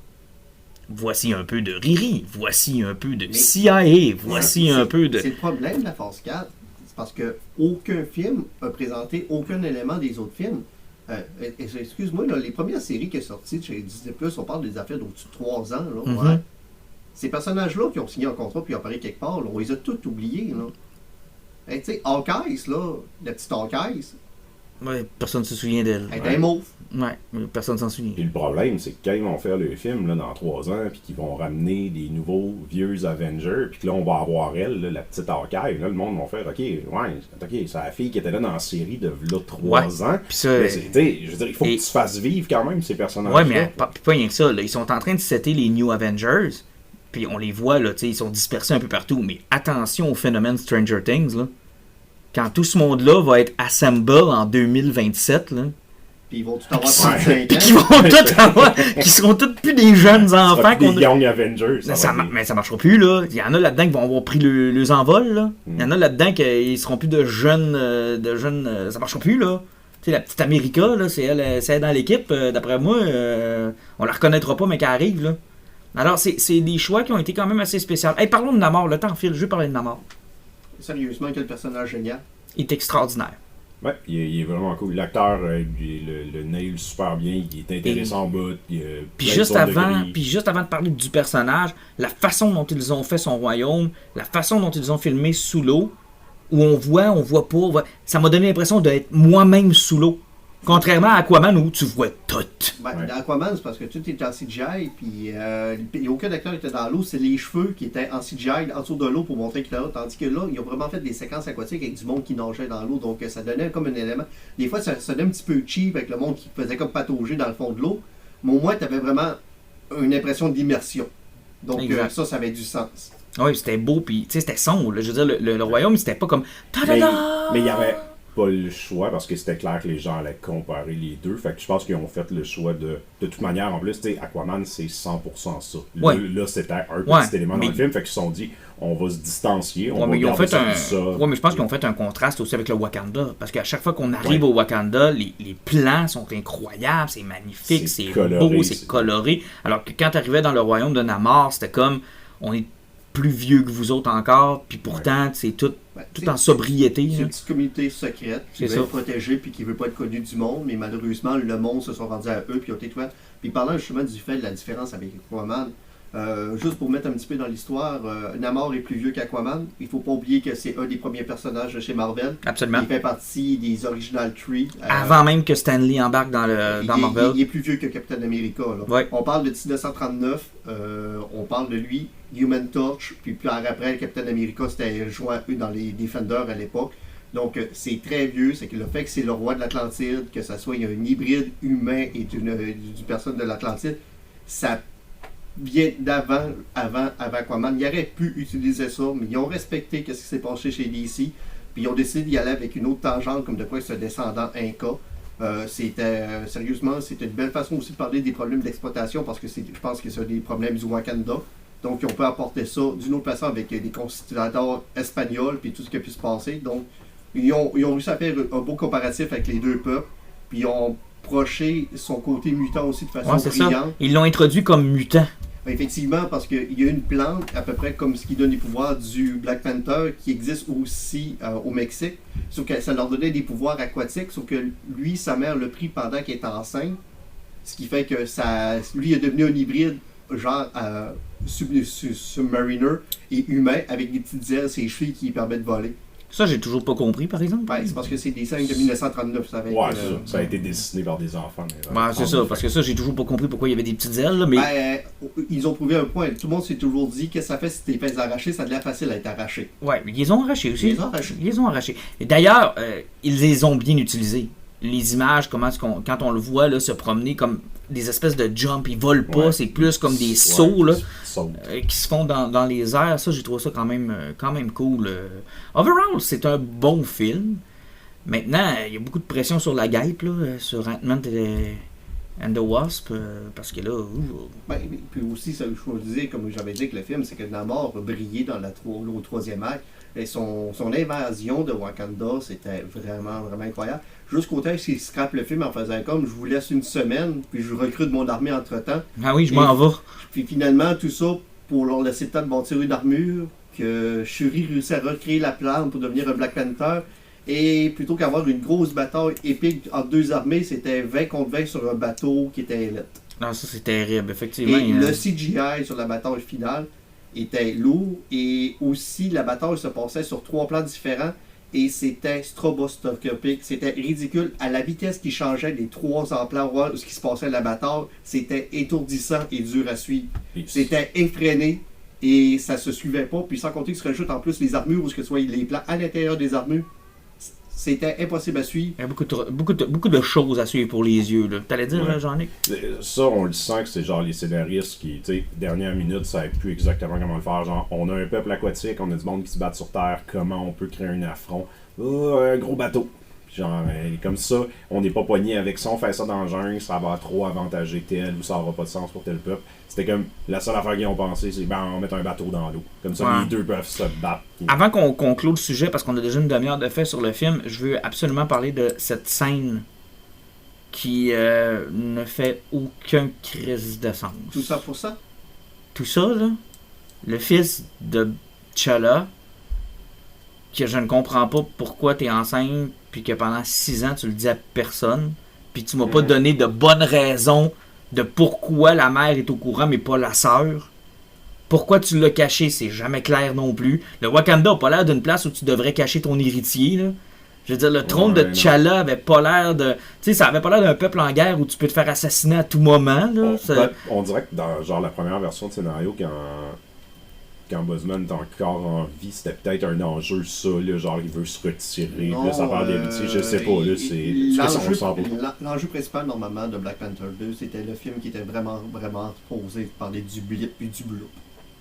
Voici un peu de Riri. Voici un peu de CIA. Voici un peu de... C'est le problème de la phase 4. C'est parce que aucun film a présenté aucun élément des autres films. Excuse-moi, là, les premières séries qui sont sorties chez Disney+, on parle des affaires d'au-dessus de 3 ans. Là, ouais. Ces personnages-là qui ont signé un contrat puis apparu quelque part, là, on les a tous oubliés. Tu sais, Hawkeye, là, la petite Hawkeye. Ouais, personne ne se souvient d'elle. Elle était mauve. Ouais, personne ne s'en souvient. Puis le problème, c'est que quand ils vont faire le film là, dans 3 ans, puis qu'ils vont ramener des nouveaux vieux Avengers, puis que là, on va avoir elle, là, la petite Hawkeye, là, le monde va faire OK, c'est la fille qui était là dans la série de là 3 ans. Puis ça, je veux dire, il faut que tu fasses vivre quand même ces personnages. Ouais, mais pas rien que ça. Là, ils sont en train de setter les New Avengers, puis on les voit, là, ils sont dispersés un peu partout. Mais attention au phénomène Stranger Things, là. Quand tout ce monde-là va être assemble en 2027, là. Puis ils vont tout avoir 35 ans. Qui vont tout avoir, qui seront tous plus des jeunes enfants. Des Young Avengers. Mais ça marchera plus, là. Il y en a là-dedans qui vont avoir pris le envol, là. Il y en a là-dedans qui seront plus de jeunes. Ça marchera plus, là. Tu sais, la petite America, là, c'est elle dans l'équipe. D'après moi, on la reconnaîtra pas, mais qu'elle arrive, là. Alors, c'est des choix qui ont été quand même assez spéciaux. Hey, parlons de Namor. Le temps file. Je vais parler de Namor. Sérieusement, quel personnage génial. Il est extraordinaire. Ouais, il est vraiment cool. L'acteur, le nail super bien, il est intéressant en bout. Puis juste avant de parler du personnage, la façon dont ils ont fait son royaume, la façon dont ils ont filmé sous l'eau, où on voit pas, ça m'a donné l'impression d'être moi-même sous l'eau. Contrairement à Aquaman où tu vois tout. Dans Aquaman, c'est parce que tout était en CGI, puis il n'y a aucun acteur qui était dans l'eau, c'est les cheveux qui étaient en CGI en dessous de l'eau pour montrer qu'il était là. Tandis que là, ils ont vraiment fait des séquences aquatiques avec du monde qui nageait dans l'eau, donc ça donnait comme un élément. Des fois, ça donnait un petit peu cheap avec le monde qui faisait comme patauger dans le fond de l'eau, mais au moins, tu avais vraiment une impression d'immersion. Donc ça avait du sens. Oui, c'était beau, puis c'était sombre. Là. Je veux dire, le royaume, c'était pas comme... Mais il y avait pas le choix parce que c'était clair que les gens allaient comparer les deux. Fait que je pense qu'ils ont fait le choix de toute manière. En plus, Aquaman, c'est 100% ça. Ouais. Là, c'était un petit élément dans le film. Fait qu'ils se sont dit, on va se distancier. Mais je pense qu'ils ont fait un contraste aussi avec le Wakanda. Parce qu'à chaque fois qu'on arrive au Wakanda, les plans sont incroyables, c'est magnifique, c'est beau, c'est coloré. Alors que quand tu arrivais dans le royaume de Namor, c'était comme, on est plus vieux que vous autres encore, puis pourtant, c'est tout tout en sobriété. C'est Hein. une petite communauté secrète qui C'est veut ça. être protégée puis qui veut pas être connue du monde, mais malheureusement, le monde se sont rendus à eux puis ont été tués. Puis parlant justement du fait de la différence avec Aquaman, juste pour mettre un petit peu dans l'histoire, Namor est plus vieux qu'Aquaman. Il faut pas oublier que c'est un des premiers personnages de chez Marvel. Absolument. Il fait partie des Original Tree. Avant même que Stan Lee embarque dans Marvel. Il est plus vieux que Captain America. Là. Ouais. On parle de 1939, on parle de lui, Human Torch, puis plus après, Captain America s'était joint eux dans les Defenders à l'époque. Donc c'est très vieux, c'est que le fait que c'est le roi de l'Atlantide, que ça soit un hybride humain et d'une personne de l'Atlantide, ça vient avant Aquaman. Ils auraient pu utiliser ça, mais ils ont respecté ce qui s'est passé chez DC, puis ils ont décidé d'y aller avec une autre tangente, comme de quoi c'est un descendant Inca. Sérieusement, c'était une belle façon aussi de parler des problèmes d'exploitation, parce que je pense que c'est des problèmes du Wakanda. Donc, on peut apporter ça d'une autre façon avec des conquistadors espagnols, puis tout ce qui a pu se passer. Donc, ils ont réussi à faire un beau comparatif avec les deux peuples, puis ils ont proché son côté mutant aussi de façon C'est brillante. ça. Ils l'ont introduit comme mutant. Effectivement, parce qu'il y a une plante, à peu près comme ce qui donne les pouvoirs du Black Panther, qui existe aussi au Mexique. Sauf que ça leur donnait des pouvoirs aquatiques, sauf que lui, sa mère l'a pris pendant qu'elle était enceinte. Ce qui fait que lui est devenu un hybride, genre submariner et humain, avec des petites ailes, ses chevilles qui lui permettent de voler. Ça, j'ai toujours pas compris, par exemple. Ouais, c'est parce que c'est des scènes de 1939, ça avait Ouais, ça a été dessiné par des enfants. C'est ça, parce que ça, j'ai toujours pas compris pourquoi il y avait des petites ailes, là, mais... ils ont prouvé un point. Tout le monde s'est toujours dit que ça fait si t'es fait arracher, ça a de l'air facile à être arraché. Ouais, mais ils les ont arrachés aussi. Ils les ont arrachés. Ils les ont arrachés. Et d'ailleurs, ils les ont bien utilisés. Les images, quand on le voit là, se promener comme des espèces de jump, ils volent pas, Ouais. c'est plus comme des sauts là, Saute. qui se font dans les airs. Ça, j'ai trouvé ça quand même cool. Overall, c'est un bon film. Maintenant, il y a beaucoup de pression sur la guêpe, là, sur Ant-Man and the Wasp, parce que là... Puis aussi, ça, je disais, comme j'avais dit avec le film, c'est que Namor a brillé dans au troisième acte. Et son invasion de Wakanda, c'était vraiment, vraiment incroyable. Jusqu'au temps qu'il scrape le film en faisant comme je vous laisse une semaine, puis je recrute mon armée entre-temps. Ah oui, je m'en vais. Puis finalement, tout ça pour leur laisser le temps de bâtir une armure, que Shuri réussit à recréer la plante pour devenir un Black Panther. Et plutôt qu'avoir une grosse bataille épique entre deux armées, c'était 20 contre 20 sur un bateau qui était élite. Non, ça c'est terrible, effectivement. Et le CGI sur la bataille finale était lourd. Et aussi, la bataille se passait sur 3 plans différents. Et c'était stroboscopique. C'était ridicule. À la vitesse qui changeait les 3 emplats, ce qui se passait à la bataille, c'était étourdissant et dur à suivre. C'était effréné. Et ça se suivait pas. Puis sans compter que se rajoutent en plus les armures ou ce que ce soit les plans à l'intérieur des armures. C'était impossible à suivre. Il y a beaucoup de choses à suivre pour les yeux. T'allais dire, Ouais. Jean-Nic? Ça, on le sent que c'est genre les scénaristes qui, tu sais, dernière minute, savaient plus exactement comment le faire. Genre, on a un peuple aquatique, on a du monde qui se bat sur terre, comment on peut créer un affront? Un gros bateau. Genre, comme ça, on n'est pas poigné avec ça, on fait ça dans le jungle, ça va trop avantager tel ou ça n'aura pas de sens pour tel peuple. C'était comme, la seule affaire qu'ils ont pensé, c'est on va mettre un bateau dans l'eau. Comme ça, Ouais. les deux peuvent se battre. Avant qu'on conclue le sujet, parce qu'on a déjà une demi-heure de fait sur le film, je veux absolument parler de cette scène qui ne fait aucun crise de sens. Tout ça pour ça. Tout ça, là, le fils de T'Challa, que je ne comprends pas pourquoi t'es enceinte, puis que pendant 6 ans, tu le dis à personne, puis tu m'as pas donné de bonnes raisons de pourquoi la mère est au courant, mais pas la sœur. Pourquoi tu l'as caché, c'est jamais clair non plus. Le Wakanda a pas l'air d'une place où tu devrais cacher ton héritier, là. Je veux dire, le trône de T'Challa avait pas l'air de... Tu sais, ça avait pas l'air d'un peuple en guerre où tu peux te faire assassiner à tout moment, là. On dirait que dans genre la première version de scénario, quand Buzzman est encore en vie, c'était peut-être un enjeu, ça, là, genre il veut se retirer, Non, là, ça parle d'amitié, je sais pas, là, c'est... L'enjeu, on le sent pas. l'enjeu principal, normalement, de Black Panther 2, c'était le film qui était vraiment, vraiment posé, parler du blip puis du bloop.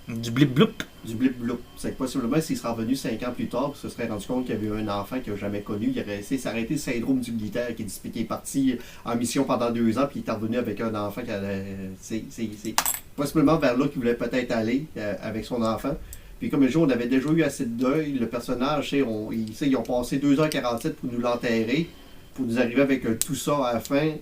Du blip-bloup. Du blip-bloop. C'est que possiblement, s'il serait revenu 5 ans plus tard, il se serait rendu compte qu'il y avait un enfant qu'il n'a jamais connu, il aurait essayé s'arrêter le syndrome du militaire qui est parti en mission pendant 2 ans, puis il est revenu avec un enfant qui allait... C'est possiblement vers là qu'il voulait peut-être aller avec son enfant. Puis comme le jour, on avait déjà eu assez de deuil, le personnage, ils ont passé 2h47 pour nous l'enterrer, pour nous arriver avec tout ça à la fin.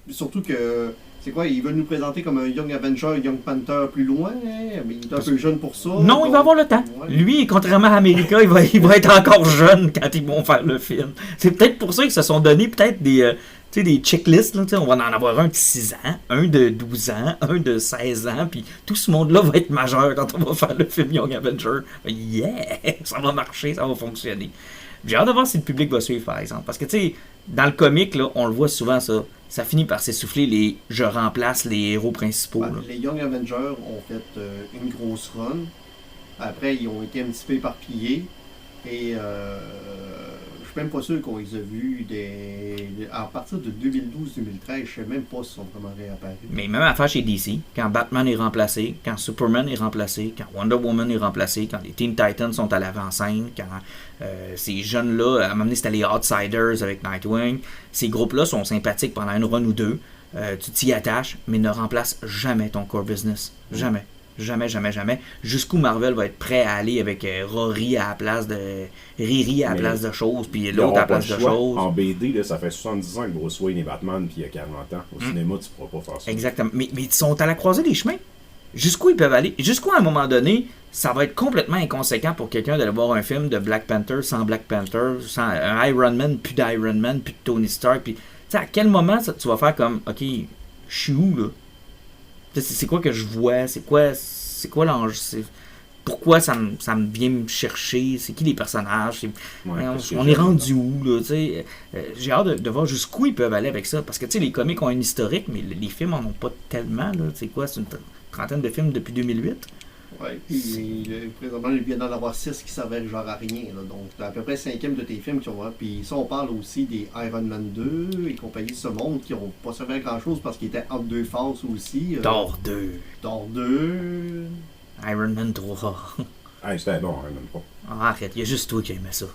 Surtout que, c'est quoi, ils veulent nous présenter comme un Young Avenger, un Young Panther plus loin, hein? Mais il est un peu jeune pour ça. Non, il va avoir le temps. Ouais. Lui, contrairement à America, il va être encore jeune quand ils vont faire le film. C'est peut-être pour ça qu'ils se sont donné peut-être des checklists. Là, on va en avoir un de 6 ans, un de 12 ans, un de 16 ans, puis tout ce monde-là va être majeur quand on va faire le film Young Avenger. Yeah! Ça va marcher, ça va fonctionner. J'ai hâte de voir si le public va suivre, par exemple. Parce que, tu sais, dans le comic, là, on le voit souvent, ça finit par s'essouffler les « je remplace les héros principaux ». Ben, les Young Avengers ont fait une grosse run. Après, ils ont été un petit peu éparpillés. Et je suis même pas sûr qu'on les a vus à partir de 2012-2013. Je sais même pas s'ils sont vraiment réapparus. Mais même affaire chez DC, quand Batman est remplacé, quand Superman est remplacé, quand Wonder Woman est remplacé, quand les Teen Titans sont à l'avant-scène, quand ces jeunes-là, à un moment donné c'était les Outsiders avec Nightwing, ces groupes-là sont sympathiques pendant une run ou deux, tu t'y attaches, mais ne remplace jamais ton core business. Jamais. Jamais, jamais, jamais. Jusqu'où Marvel va être prêt à aller avec Rory à la place de... Riri à la place de choses, puis l'autre à la place de choses. En BD, là, ça fait 70 ans que Bruce Wayne est Batman, puis il y a 40 ans. Au cinéma, tu pourras pas faire ça. Exactement. Mais ils sont à la croisée des chemins. Jusqu'où ils peuvent aller? Jusqu'où, à un moment donné, ça va être complètement inconséquent pour quelqu'un d'aller voir un film de Black Panther sans Black Panther, sans un Iron Man, plus d'Iron Man, plus de Tony Stark. Puis, tu sais, à quel moment tu vas faire comme, OK, je suis où, là? C'est quoi que je vois? C'est quoi l'enjeu? Pourquoi ça me vient me chercher? C'est qui les personnages? On est rendu où? Là, j'ai hâte de voir jusqu'où ils peuvent aller avec ça. Parce que les comics ont un historique, mais les films en ont pas tellement. C'est quoi? C'est une trentaine de films depuis 2008? Oui, puis présentement, il vient d'en avoir 6 qui s'avèrent genre à rien. Là, donc, à peu près 5e de tes films qui ont. Puis ça, on parle aussi des Iron Man 2 et compagnie de ce monde qui n'ont pas servi à grand chose parce qu'ils étaient entre deux phases aussi. Thor 2. Thor 2. Iron Man 3. Hey, c'était bon, Iron Man 3. Arrête, il y a juste toi qui aimais ça.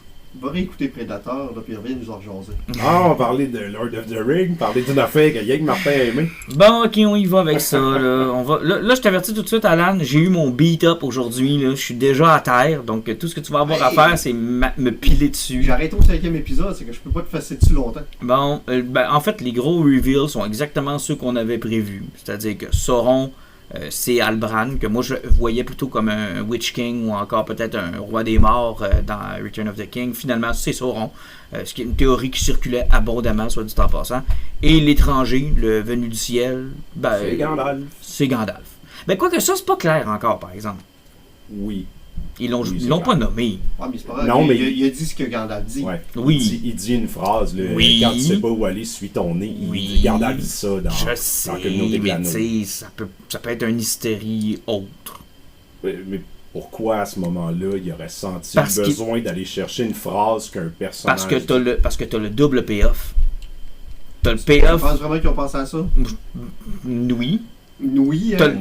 Va réécouter Predator, là, puis reviens nous en jaser. Ah, on parlait de Lord of the Rings, parler d'une affaire que Yann Martin a aimé. Bon, ok, on y va avec ça. Là, je t'avertis tout de suite, Alan, j'ai eu mon beat-up aujourd'hui. Je suis déjà à terre, donc tout ce que tu vas avoir à faire, c'est me piler dessus. J'ai arrêté au 5e épisode, c'est que je peux pas te fesser dessus longtemps. Bon, en fait, les gros reveals sont exactement ceux qu'on avait prévus. C'est-à-dire que Sauron, c'est Halbrand, que moi je voyais plutôt comme un Witch King ou encore peut-être un roi des morts dans Return of the King. Finalement, c'est Sauron, ce qui est une théorie qui circulait abondamment, soit dit en passant. Et l'étranger, le venu du ciel, c'est Gandalf. C'est Gandalf. Ben, quoique ça, c'est pas clair encore, par exemple. Oui. Ils l'ont pas nommé. Ouais, mais c'est pas grave. Non, mais il a dit ce que Gandalf dit. Ouais. Oui. Il dit une phrase, là, Oui. quand tu sais pas où aller, suis ton nez. Oui. Il Gandalf dit ça dans Je la sais, communauté de mais l'anneau. tu sais, ça peut être une hystérie autre. Mais pourquoi à ce moment-là, il aurait senti Parce le besoin d'aller chercher une phrase qu'un personnage... Parce que t'as le double payoff. T'as le Tu payoff... penses vraiment qu'ils ont pensé à ça? Oui. Oui, T'as hein?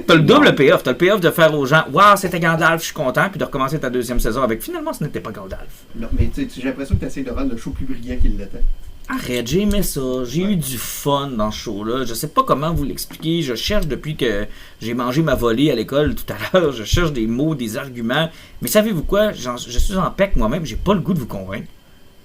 le double payoff. T'as le payoff de faire aux gens « Wow, c'était Gandalf, je suis content », puis de recommencer ta deuxième saison avec « Finalement, ce n'était pas Gandalf ». Non, mais j'ai l'impression que tu essaies de rendre le show plus brillant qu'il l'était. Arrête, j'ai aimé ça. J'ai eu du fun dans ce show-là. Je sais pas comment vous l'expliquer. Je cherche depuis que j'ai mangé ma volée à l'école tout à l'heure. Je cherche des mots, des arguments. Mais savez-vous quoi? Je suis en paix moi-même. J'ai pas le goût de vous convaincre.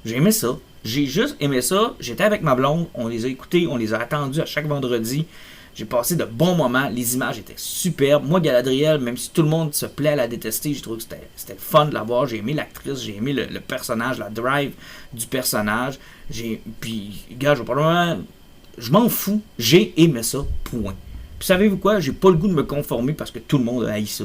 J'ai aimé ça. J'ai juste aimé ça. J'étais avec ma blonde. On les a écoutés. On les a attendus à chaque vendredi. J'ai passé de bons moments. Les images étaient superbes. Moi, Galadriel, même si tout le monde se plaît à la détester, j'ai trouvé que c'était le fun de la voir. J'ai aimé l'actrice, j'ai aimé le personnage, la drive du personnage. Puis, gars, je m'en fous. J'ai aimé ça, point. Puis, savez-vous quoi? J'ai pas le goût de me conformer parce que tout le monde a haï ça.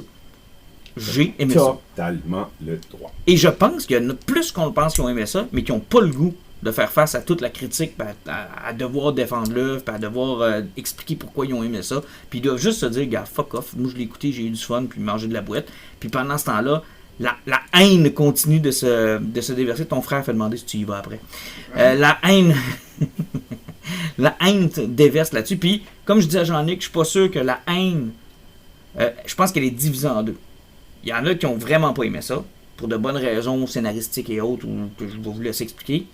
J'ai aimé ça. Totalement le droit. Et je pense qu'il y en a plus qu'on le pense qui ont aimé ça, mais qui n'ont pas le goût de faire face à toute la critique, à devoir défendre l'œuvre, à devoir expliquer pourquoi ils ont aimé ça. Puis ils doivent juste se dire, gars, fuck off, moi je l'ai écouté, j'ai eu du fun, puis manger de la boîte. Puis pendant ce temps-là, la haine continue de se déverser. Ton frère fait demander si tu y vas après. La haine... la haine déverse là-dessus. Puis, comme je dis à Jean-Nic, je suis pas sûr que la haine... je pense qu'elle est divisée en deux. Il y en a qui ont vraiment pas aimé ça, pour de bonnes raisons scénaristiques et autres, ou que je vais vous laisser expliquer.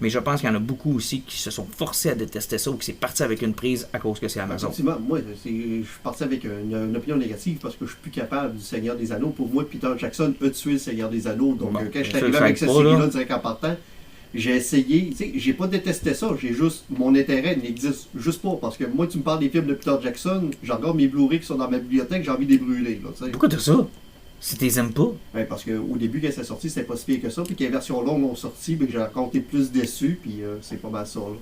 Mais je pense qu'il y en a beaucoup aussi qui se sont forcés à détester ça ou qui s'est parti avec une prise à cause que c'est Amazon. Effectivement, moi, je suis parti avec une opinion négative parce que je suis plus capable du Seigneur des Anneaux. Pour moi, Peter Jackson a tué le Seigneur des Anneaux. Donc, quand je suis arrivé avec cette série-là, direct en partant, J'ai essayé, tu sais, j'ai pas détesté ça, j'ai juste, mon intérêt n'existe juste pas, parce que moi, tu me parles des films de Peter Jackson, j'ai encore mes Blu-ray qui sont dans ma bibliothèque, j'ai envie de les brûler, là, tu sais. Pourquoi t'as ça? Si t'es aimes pas? Ben, parce qu'au début, quand c'est sorti, c'était pas si pire que ça, puis quand les versions longues ont sorti, ben, j'ai encore été plus déçu, puis c'est pas mal ça, là.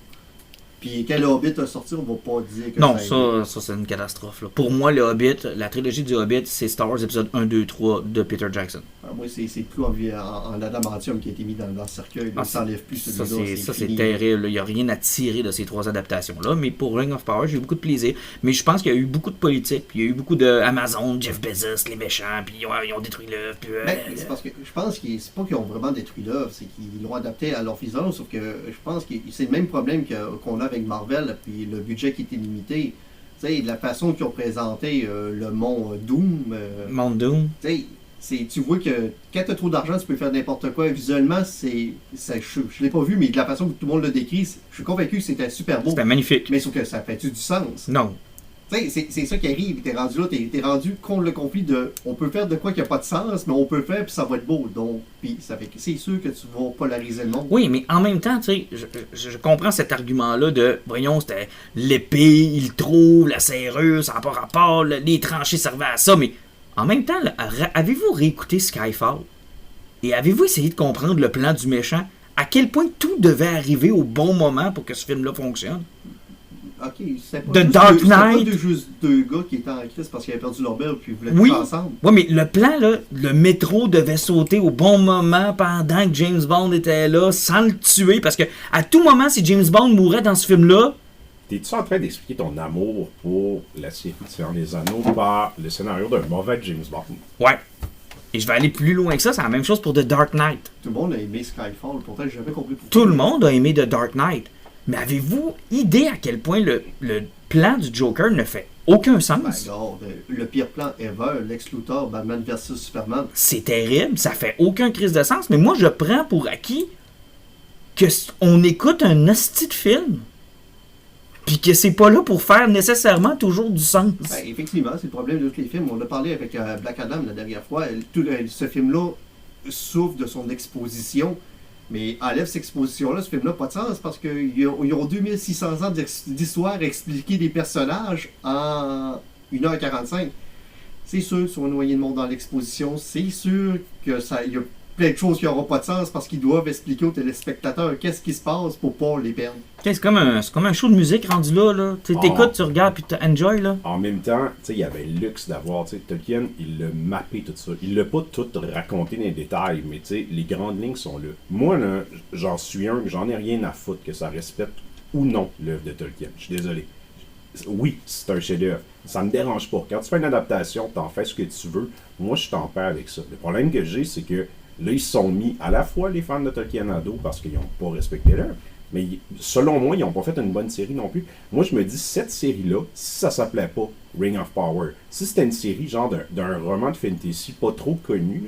Puis quand le Hobbit a sorti, on va pas dire que Non, ça ça c'est une catastrophe. Là. Pour moi, le Hobbit, la trilogie du Hobbit, c'est Star Wars épisode 1, 2, 3 de Peter Jackson. Moi, c'est plus en adamantium qui a été mis dans le cercueil. Là, ça n'enlève plus ça, celui-là. c'est terrible. Il n'y a rien à tirer de ces trois adaptations-là. Mais pour Ring of Power, j'ai eu beaucoup de plaisir. Mais je pense qu'il y a eu beaucoup de politique. Puis il y a eu beaucoup de Amazon, Jeff Bezos, les méchants. Puis ils ont détruit l'œuvre. Puis, c'est parce que je pense que c'est pas qu'ils ont vraiment détruit l'œuvre. C'est qu'ils l'ont adapté à leur façon. Sauf que je pense que c'est le même problème qu'on a avec Marvel. Puis le budget qui était limité. Tu sais, la façon qu'ils ont présenté le mont Doom. Mount Doom. Tu vois que quand tu as trop d'argent, tu peux faire n'importe quoi. Visuellement, je l'ai pas vu, mais de la façon que tout le monde le décrit, je suis convaincu que c'était super beau. C'était magnifique. Mais sauf que ça fait-tu du sens? Non. C'est ça qui arrive. T'es rendu là, t'es rendu contre le conflit de on peut faire de quoi qui n'a pas de sens, mais on peut le faire puis ça va être beau. Donc, puis ça fait que c'est sûr que tu vas polariser le monde. Oui, mais en même temps, tu sais, je comprends cet argument-là de voyons, c'était l'épée, il trouve, la serrure, ça n'a pas rapport, les tranchées servaient à ça, mais en même temps, là, avez-vous réécouté Skyfall? Et avez-vous essayé de comprendre le plan du méchant? À quel point tout devait arriver au bon moment pour que ce film-là fonctionne? Ok, c'est pas juste deux gars qui étaient en crise parce qu'ils avaient perdu leur belle puis ils voulaient être ensemble. Oui, mais le plan, là, le métro devait sauter au bon moment pendant que James Bond était là, sans le tuer, parce que à tout moment, si James Bond mourait dans ce film-là... T'es-tu en train d'expliquer ton amour pour la série Seigneur des Anneaux par le scénario d'un mauvais James Bond? Ouais. Et je vais aller plus loin que ça, c'est la même chose pour The Dark Knight. Tout le monde a aimé Skyfall, pourtant j'ai jamais compris pourquoi. Tout le monde a aimé The Dark Knight. Mais avez-vous idée à quel point le plan du Joker ne fait aucun sens? Ben, regarde, le pire plan ever, Lex Luthor, Batman vs Superman. C'est terrible, ça fait aucun crise de sens, mais moi je prends pour acquis qu'on écoute un hostie de film. Puis que c'est pas là pour faire nécessairement toujours du sens. Ben, effectivement, c'est le problème de tous les films. On a parlé avec Black Adam la dernière fois. Ce film-là souffre de son exposition. Mais enlève cette exposition-là, ce film-là, pas de sens, parce qu'ils ont 2600 ans d'histoire à expliquer des personnages en 1h45. C'est sûr qu'ils sont noyés de monde dans l'exposition. C'est sûr qu'il y a plein de choses qui n'auront pas de sens parce qu'ils doivent expliquer aux téléspectateurs qu'est-ce qui se passe pour pas les perdre. C'est comme un show de musique rendu là. Tu t'écoutes, tu regardes, puis tu enjoy, là. En même temps, il y avait le luxe d'avoir, Tolkien, il l'a mappé tout ça. Il l'a pas tout raconté dans les détails, mais les grandes lignes sont là. Moi, là, j'en suis un, j'en ai rien à foutre que ça respecte ou non l'œuvre de Tolkien. Je suis désolé. Oui, c'est un chef-d'œuvre. Ça me dérange pas. Quand tu fais une adaptation, t'en fais ce que tu veux. Moi, je t'en paie avec ça. Le problème que j'ai, c'est que là, ils se sont mis à la fois les fans de Tolkien à dos parce qu'ils n'ont pas respecté l'œuvre, mais selon moi, ils n'ont pas fait une bonne série non plus. Moi, je me dis, cette série-là, si ça s'appelait pas Ring of Power, si c'était une série genre d'un roman de fantasy pas trop connu,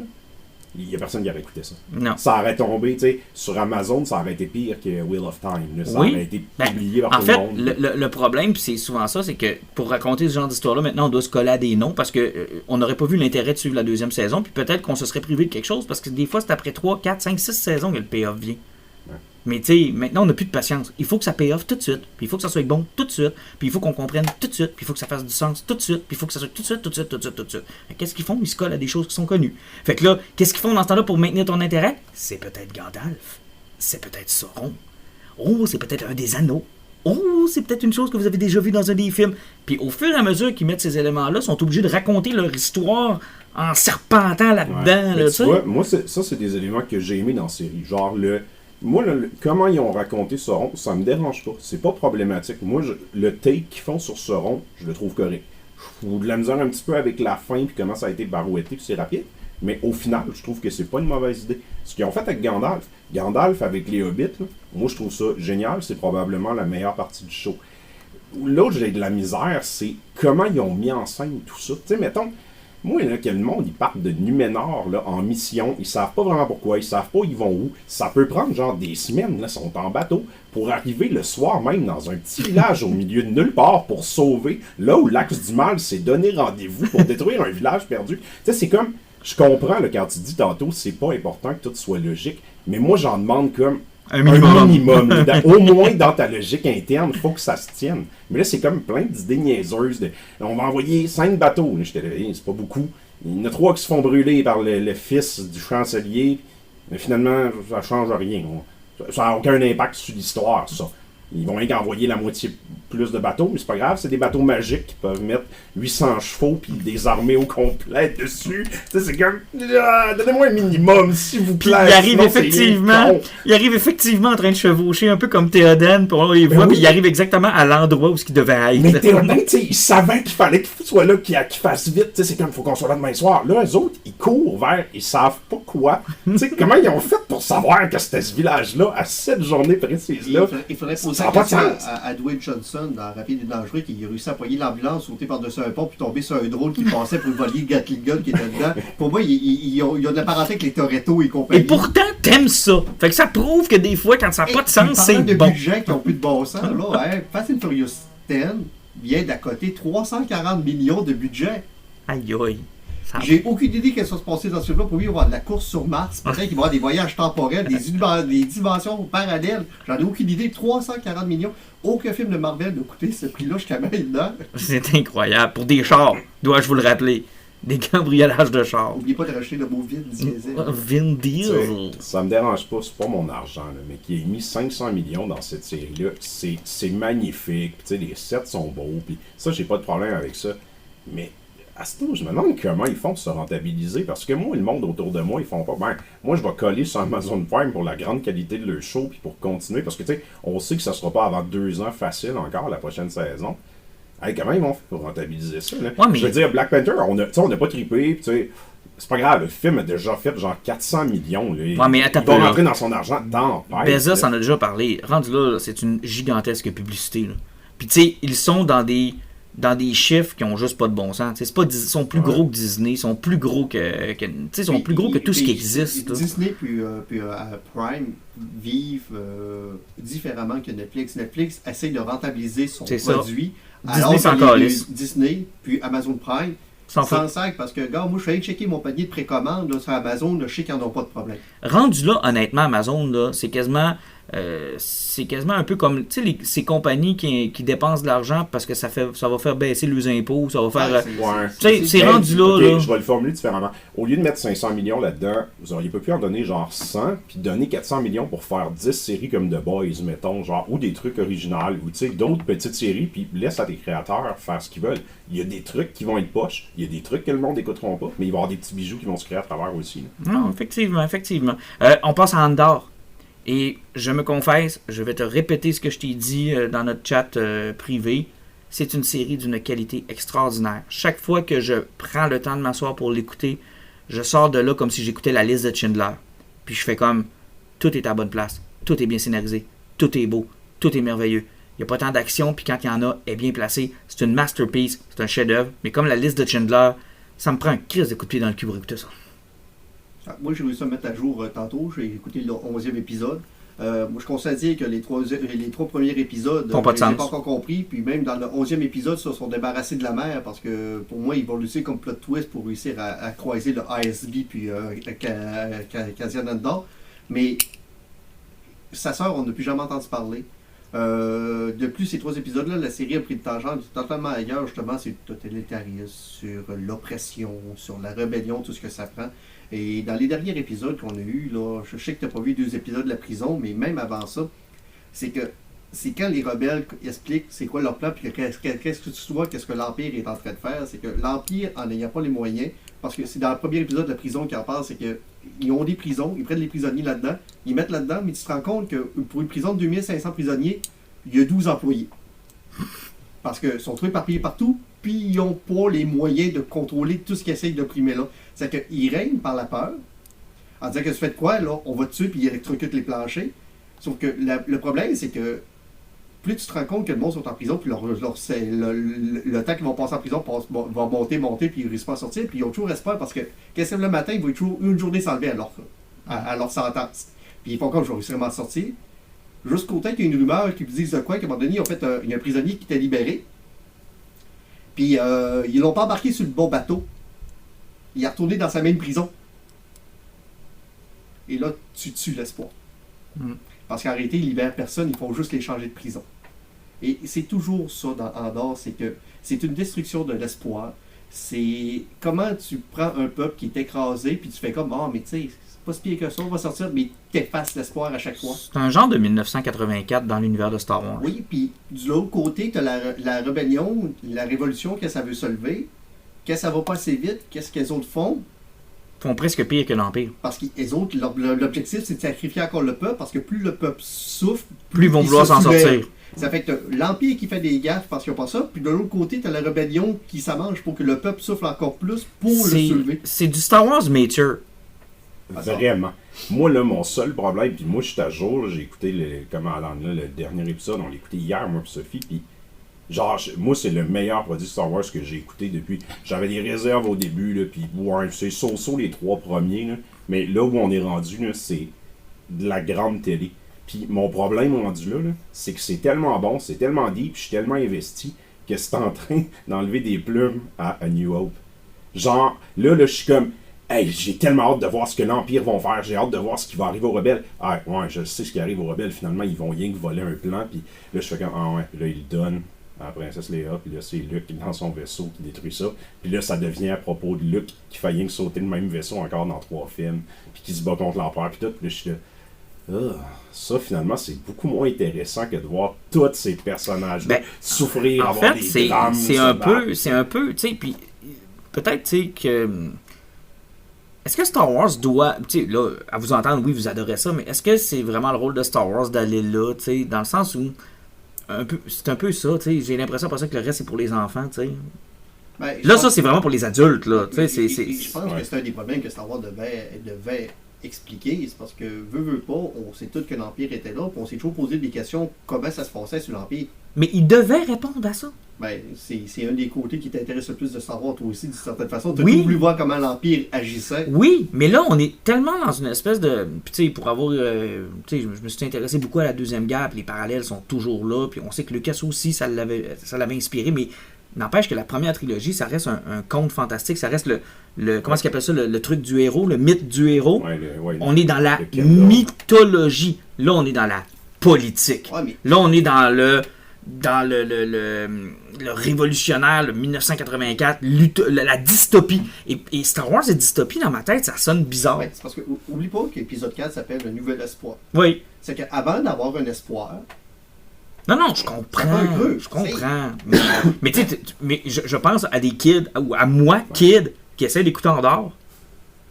il n'y a personne qui aurait écouté ça. Non. Ça aurait tombé, sur Amazon, ça aurait été pire que Wheel of Time. Là. Ça aurait été publié par tout le monde. En fait, le problème, puis c'est souvent ça, c'est que pour raconter ce genre d'histoire-là, maintenant, on doit se coller à des noms parce qu'on n'aurait pas vu l'intérêt de suivre la deuxième saison, puis peut-être qu'on se serait privé de quelque chose parce que des fois, c'est après 3, 4, 5, 6 saisons que le payoff vient. Ouais. Mais tu sais, maintenant, on n'a plus de patience. Il faut que ça paye off tout de suite, puis il faut que ça soit bon tout de suite, puis il faut qu'on comprenne tout de suite, puis il faut que ça fasse du sens tout de suite, puis il faut que ça soit tout de suite, tout de suite, tout de suite, tout de suite. Qu'est-ce qu'ils font? Ils se collent à des choses qui sont connues. Fait que là, qu'est-ce qu'ils font dans ce temps-là pour maintenir ton intérêt? C'est peut-être Gandalf. C'est peut-être Sauron. Oh, c'est peut-être un des anneaux. Oh, c'est peut-être une chose que vous avez déjà vue dans un des films. Puis au fur et à mesure qu'ils mettent ces éléments-là, ils sont obligés de raconter leur histoire en serpentant là-dedans. Ouais. Là, tu vois, moi, ça, c'est des éléments que j'ai aimés dans la série. Genre, moi, comment ils ont raconté Sauron, ça me dérange pas. C'est pas problématique. Moi, le take qu'ils font sur Sauron, je le trouve correct. Je trouve de la misère un petit peu avec la fin, puis comment ça a été barouetté, puis c'est rapide. Mais au final, je trouve que c'est pas une mauvaise idée. Ce qu'ils ont fait avec Gandalf avec les Hobbits, là, moi, je trouve ça génial. C'est probablement la meilleure partie du show. Là où j'ai de la misère, c'est comment ils ont mis en scène tout ça. Tu sais, mettons... Moi, là, que le monde, ils partent de Numénor là, en mission, ils savent pas vraiment pourquoi, ils savent pas ils vont où. Ça peut prendre genre des semaines, là, ils sont en bateau, pour arriver le soir même dans un petit village au milieu de nulle part pour sauver, là où l'Axe du Mal s'est donné rendez-vous pour détruire un village perdu. Tu sais, c'est comme, je comprends là, quand tu dis tantôt, c'est pas important que tout soit logique, mais moi j'en demande comme, Un minimum. Au moins, dans ta logique interne, il faut que ça se tienne. Mais là, c'est comme plein d'idées niaiseuses. On va envoyer 5 bateaux. J'étais là, c'est pas beaucoup. Il y en a 3 qui se font brûler par le fils du chancelier. Mais finalement, ça change rien. Ça n'a aucun impact sur l'histoire, ça. Ils vont rien qu'envoyer la moitié plus de bateaux, mais c'est pas grave, c'est des bateaux magiques qui peuvent mettre 800 chevaux puis des armées au complet dessus. Tu sais, c'est comme... donnez-moi un minimum, s'il vous plaît. Il arrive effectivement en train de chevaucher, un peu comme Théoden, puis on les voit, puis il arrive exactement à l'endroit où il devait être. Mais Théoden, tu sais, il savait qu'il fallait qu'il soit là, qu'il fasse vite. Tu sais, c'est comme, il faut qu'on soit là demain soir. Là, eux autres, ils courent vers, ils savent pas quoi. Tu sais, comment ils ont fait pour savoir que c'était ce village-là, à cette journée précise-là? Il faudrait poser la question à Dwayne Johnson dans Rapide et Dangereux qui a réussi à poigner l'ambulance, sauter par-dessus un pont puis tomber sur un drôle qui passait pour voler le Gatling Gun qui était dedans. Pour moi, il y a de la parenté avec les Toretto et compagnie. Et pourtant, t'aimes ça. Fait que ça prouve que des fois, quand ça n'a pas de sens, c'est de bon. budget qui n'ont plus de bon sens, là, hein, Fast and Furious 10 vient d'à côté 340 millions de budget. Aïe aïe. J'ai aucune idée qu'elle va se passer dans ce film-là. Pour lui, il va y avoir de la course sur Mars. Peut-être qu'il va y avoir des voyages temporels, des dimensions parallèles. J'en ai aucune idée. 340 millions. Aucun film de Marvel n'a coûté ce prix-là jusqu'à maintenant. C'est incroyable. Pour des chars, dois-je vous le rappeler. Des cambriolages de chars. N'oubliez pas de racheter le mot Vin Diesel. Vin Diesel. Ça me dérange pas, c'est pas mon argent, là, mais qui ait mis 500 millions dans cette série-là, c'est magnifique. Puis, les sets sont beaux. Puis ça, j'ai pas de problème avec ça. Mais à ce tour, je me demande comment ils font pour se rentabiliser, parce que moi, le monde autour de moi, ils font pas. Ben, moi, je vais coller sur Amazon Prime pour la grande qualité de leur show, puis pour continuer, parce que, tu sais, on sait que ça sera pas avant 2 ans facile encore, la prochaine saison. Hey, comment ils vont faire pour rentabiliser ça, là? Ouais, mais... Je veux dire, Black Panther, on n'a pas trippé, tu sais, c'est pas grave, le film a déjà fait genre 400 millions, là. Ouais, mais attends, il va rentrer dans son argent tant. Bezos en a déjà parlé. Rendu là, c'est une gigantesque publicité, là. Puis, tu sais, ils sont dans des chiffres qui ont juste pas de bon sens. C'est pas, ils sont plus gros que Disney, ils sont plus gros que sont plus gros que tout ce qui existe. Disney puis Prime vivent différemment que Netflix. Netflix essaie de rentabiliser son produit. Disney s'en calisse. Disney puis Amazon Prime sans sac, parce que, gars, moi, je suis allé checker mon panier de précommande là, sur Amazon, là, je sais qu'ils n'en ont pas de problème. Rendu là, honnêtement, Amazon, là, c'est quasiment un peu comme ces compagnies qui dépensent de l'argent parce que ça va faire baisser les impôts, ça va faire... c'est rendu là, okay, là. Je vais le formuler différemment. Au lieu de mettre 500 millions là-dedans, vous auriez pas pu en donner genre 100, puis donner 400 millions pour faire 10 séries comme The Boys, mettons, genre, ou des trucs originaux, ou d'autres petites séries, puis laisse à tes créateurs faire ce qu'ils veulent. Il y a des trucs qui vont être poches, il y a des trucs que le monde n'écouteront pas, mais il va y avoir des petits bijoux qui vont se créer à travers aussi. Là. Non, effectivement. On passe à Andor. Et je me confesse, je vais te répéter ce que je t'ai dit dans notre chat privé. C'est une série d'une qualité extraordinaire. Chaque fois que je prends le temps de m'asseoir pour l'écouter, je sors de là comme si j'écoutais la liste de Schindler. Puis je fais comme, tout est à bonne place, tout est bien scénarisé, tout est beau, tout est merveilleux. Il n'y a pas tant d'action, puis quand il y en a, elle est bien placée. C'est une masterpiece, c'est un chef-d'œuvre. Mais comme la liste de Schindler, ça me prend un crise de coup de pied dans le cul pour écouter ça. Moi, j'ai réussi à mettre à jour tantôt. J'ai écouté le 11e épisode. Moi, je constate dire que les trois premiers épisodes, je n'ai pas encore compris. Puis même dans le 11e épisode, ils se sont débarrassés de la mer parce que pour moi, ils vont l'utiliser comme plot twist pour réussir à croiser le ISB puis Cassian Andor. Mais sa sœur, on n'a plus jamais entendu parler. De plus, ces 3 épisodes-là, la série a pris de tangente totalement ailleurs. Justement, c'est le totalitarisme, sur l'oppression, sur la rébellion, tout ce que ça prend. Et dans les derniers épisodes qu'on a eus, là, je sais que tu n'as pas vu 2 épisodes de la prison, mais même avant ça, c'est quand les rebelles expliquent c'est quoi leur plan, puis qu'est-ce que tu vois, qu'est-ce que l'Empire est en train de faire, c'est que l'Empire, en n'ayant pas les moyens, parce que c'est dans le premier épisode de la prison qui en parle, c'est qu'ils ont des prisons, ils prennent les prisonniers là-dedans, ils mettent là-dedans, mais tu te rends compte que pour une prison de 2500 prisonniers, il y a 12 employés. Parce qu'ils sont trop éparpillés partout, puis ils n'ont pas les moyens de contrôler tout ce qu'ils essayent d'opprimer là. C'est qu'ils règnent par la peur, en disant que tu fais de quoi, là, on va te tuer, puis ils électrocutent les planchers. Sauf que le problème, c'est que plus tu te rends compte que le monde sont en prison, puis le temps qu'ils vont passer en prison va monter, puis ils ne réussissent pas à sortir, puis ils ont toujours espoir, parce que quand le matin, ils vont toujours une journée s'enlever à leur sentence. Puis ils font comme je vais réussir à sortir. Jusqu'au temps qu'il y a une rumeur qui disent de quoi, qu'à un moment donné, ils ont fait il y a un prisonnier qui était libéré. Puis ils l'ont pas embarqué sur le bon bateau. Il est retourné dans sa même prison. Et là, tu tues l'espoir. Parce qu'en réalité, ils libèrent personne, ils font juste les changer de prison. Et c'est toujours ça dans Andorre, c'est que c'est une destruction de l'espoir. C'est comment tu prends un peuple qui est écrasé, puis tu fais comme, mais tu sais, c'est pas si pire que ça, on va sortir, mais t'effaces l'espoir à chaque fois. C'est un genre de 1984 dans l'univers de Star Wars. Oui, puis de l'autre côté, t'as la rébellion, la révolution, que ça veut se lever, que ça va pas assez vite, qu'est-ce que les autres font? Font presque pire que l'Empire. Parce que les autres, l'objectif, c'est de sacrifier encore le peuple, parce que plus le peuple souffre, Plus ils vont vouloir s'en sortir. Ça fait que t'as l'Empire qui fait des gaffes parce qu'ils n'ont pas ça, puis de l'autre côté, t'as la rébellion qui s'arrange pour que le peuple souffle encore plus pour le soulever. C'est du Star Wars mature. Vraiment. Moi, là, mon seul problème, puis moi, je suis à jour, là, j'ai écouté le dernier épisode, on l'a écouté hier, moi et Sophie, puis genre, moi, c'est le meilleur produit Star Wars que j'ai écouté depuis. J'avais des réserves au début, là, puis ouais, c'est so-so les 3 premiers, là, mais là où on est rendu, là, c'est de la grande télé. Puis mon problème rendu là, c'est que c'est tellement bon, c'est tellement deep, je suis tellement investi que c'est en train d'enlever des plumes à A New Hope. Genre, là, je suis comme, hey, j'ai tellement hâte de voir ce que l'Empire vont faire, j'ai hâte de voir ce qui va arriver aux rebelles. Ah, ouais, je sais ce qui arrive aux rebelles, finalement, ils vont rien que voler un plan, puis là, je fais comme, ah ouais, puis là, ils le donnent à la princesse Léa, puis là, c'est Luke qui est dans son vaisseau qui détruit ça. Puis là, ça devient à propos de Luke qui fait rien que sauter le même vaisseau encore dans 3 films, puis qui se bat contre l'Empereur, puis tout, puis là, je suis là. Ça, finalement, c'est beaucoup moins intéressant que de voir tous ces personnages-là souffrir, en avoir fait, des drames. C'est un peu, tu sais, puis peut-être, tu sais, que... Est-ce que Star Wars doit... Tu sais, là, à vous entendre, oui, vous adorez ça, mais est-ce que c'est vraiment le rôle de Star Wars d'aller là, tu sais, dans le sens où... c'est un peu ça, tu sais, j'ai l'impression pour ça que le reste, c'est pour les enfants, tu sais. Là, ça, c'est vraiment pour les adultes, là, tu sais, Je pense que c'est un des problèmes que Star Wars devait expliquer, c'est parce que veut pas, on sait tous que l'Empire était là, puis on s'est toujours posé des questions comment ça se passait sur l'Empire. Mais il devait répondre à ça. C'est un des côtés qui t'intéresse le plus de Star Wars, toi aussi, d'une certaine façon. Tu as oui. voulu voir comment l'Empire agissait. Oui, mais là, on est tellement dans une espèce de... Puis tu sais, pour avoir... tu sais, je me suis intéressé beaucoup à la Deuxième Guerre, puis les parallèles sont toujours là, puis on sait que Lucas aussi, ça l'avait inspiré, mais... N'empêche que la première trilogie, ça reste un conte fantastique, ça reste le comment est-ce qu'ils appellent ça, le truc du héros, le mythe du héros. On est dans la mythologie. Là, on est dans la politique. Là, on est dans le révolutionnaire, le 1984, la dystopie. Et Star Wars et dystopie, dans ma tête, ça sonne bizarre. C'est parce que, oublie pas que l'épisode 4 s'appelle Le Nouvel Espoir. Oui. C'est qu'avant d'avoir un espoir... Non, je comprends. Mais tu sais, je pense à des kids, ou à moi, kid, qui essaie d'écouter Andorre.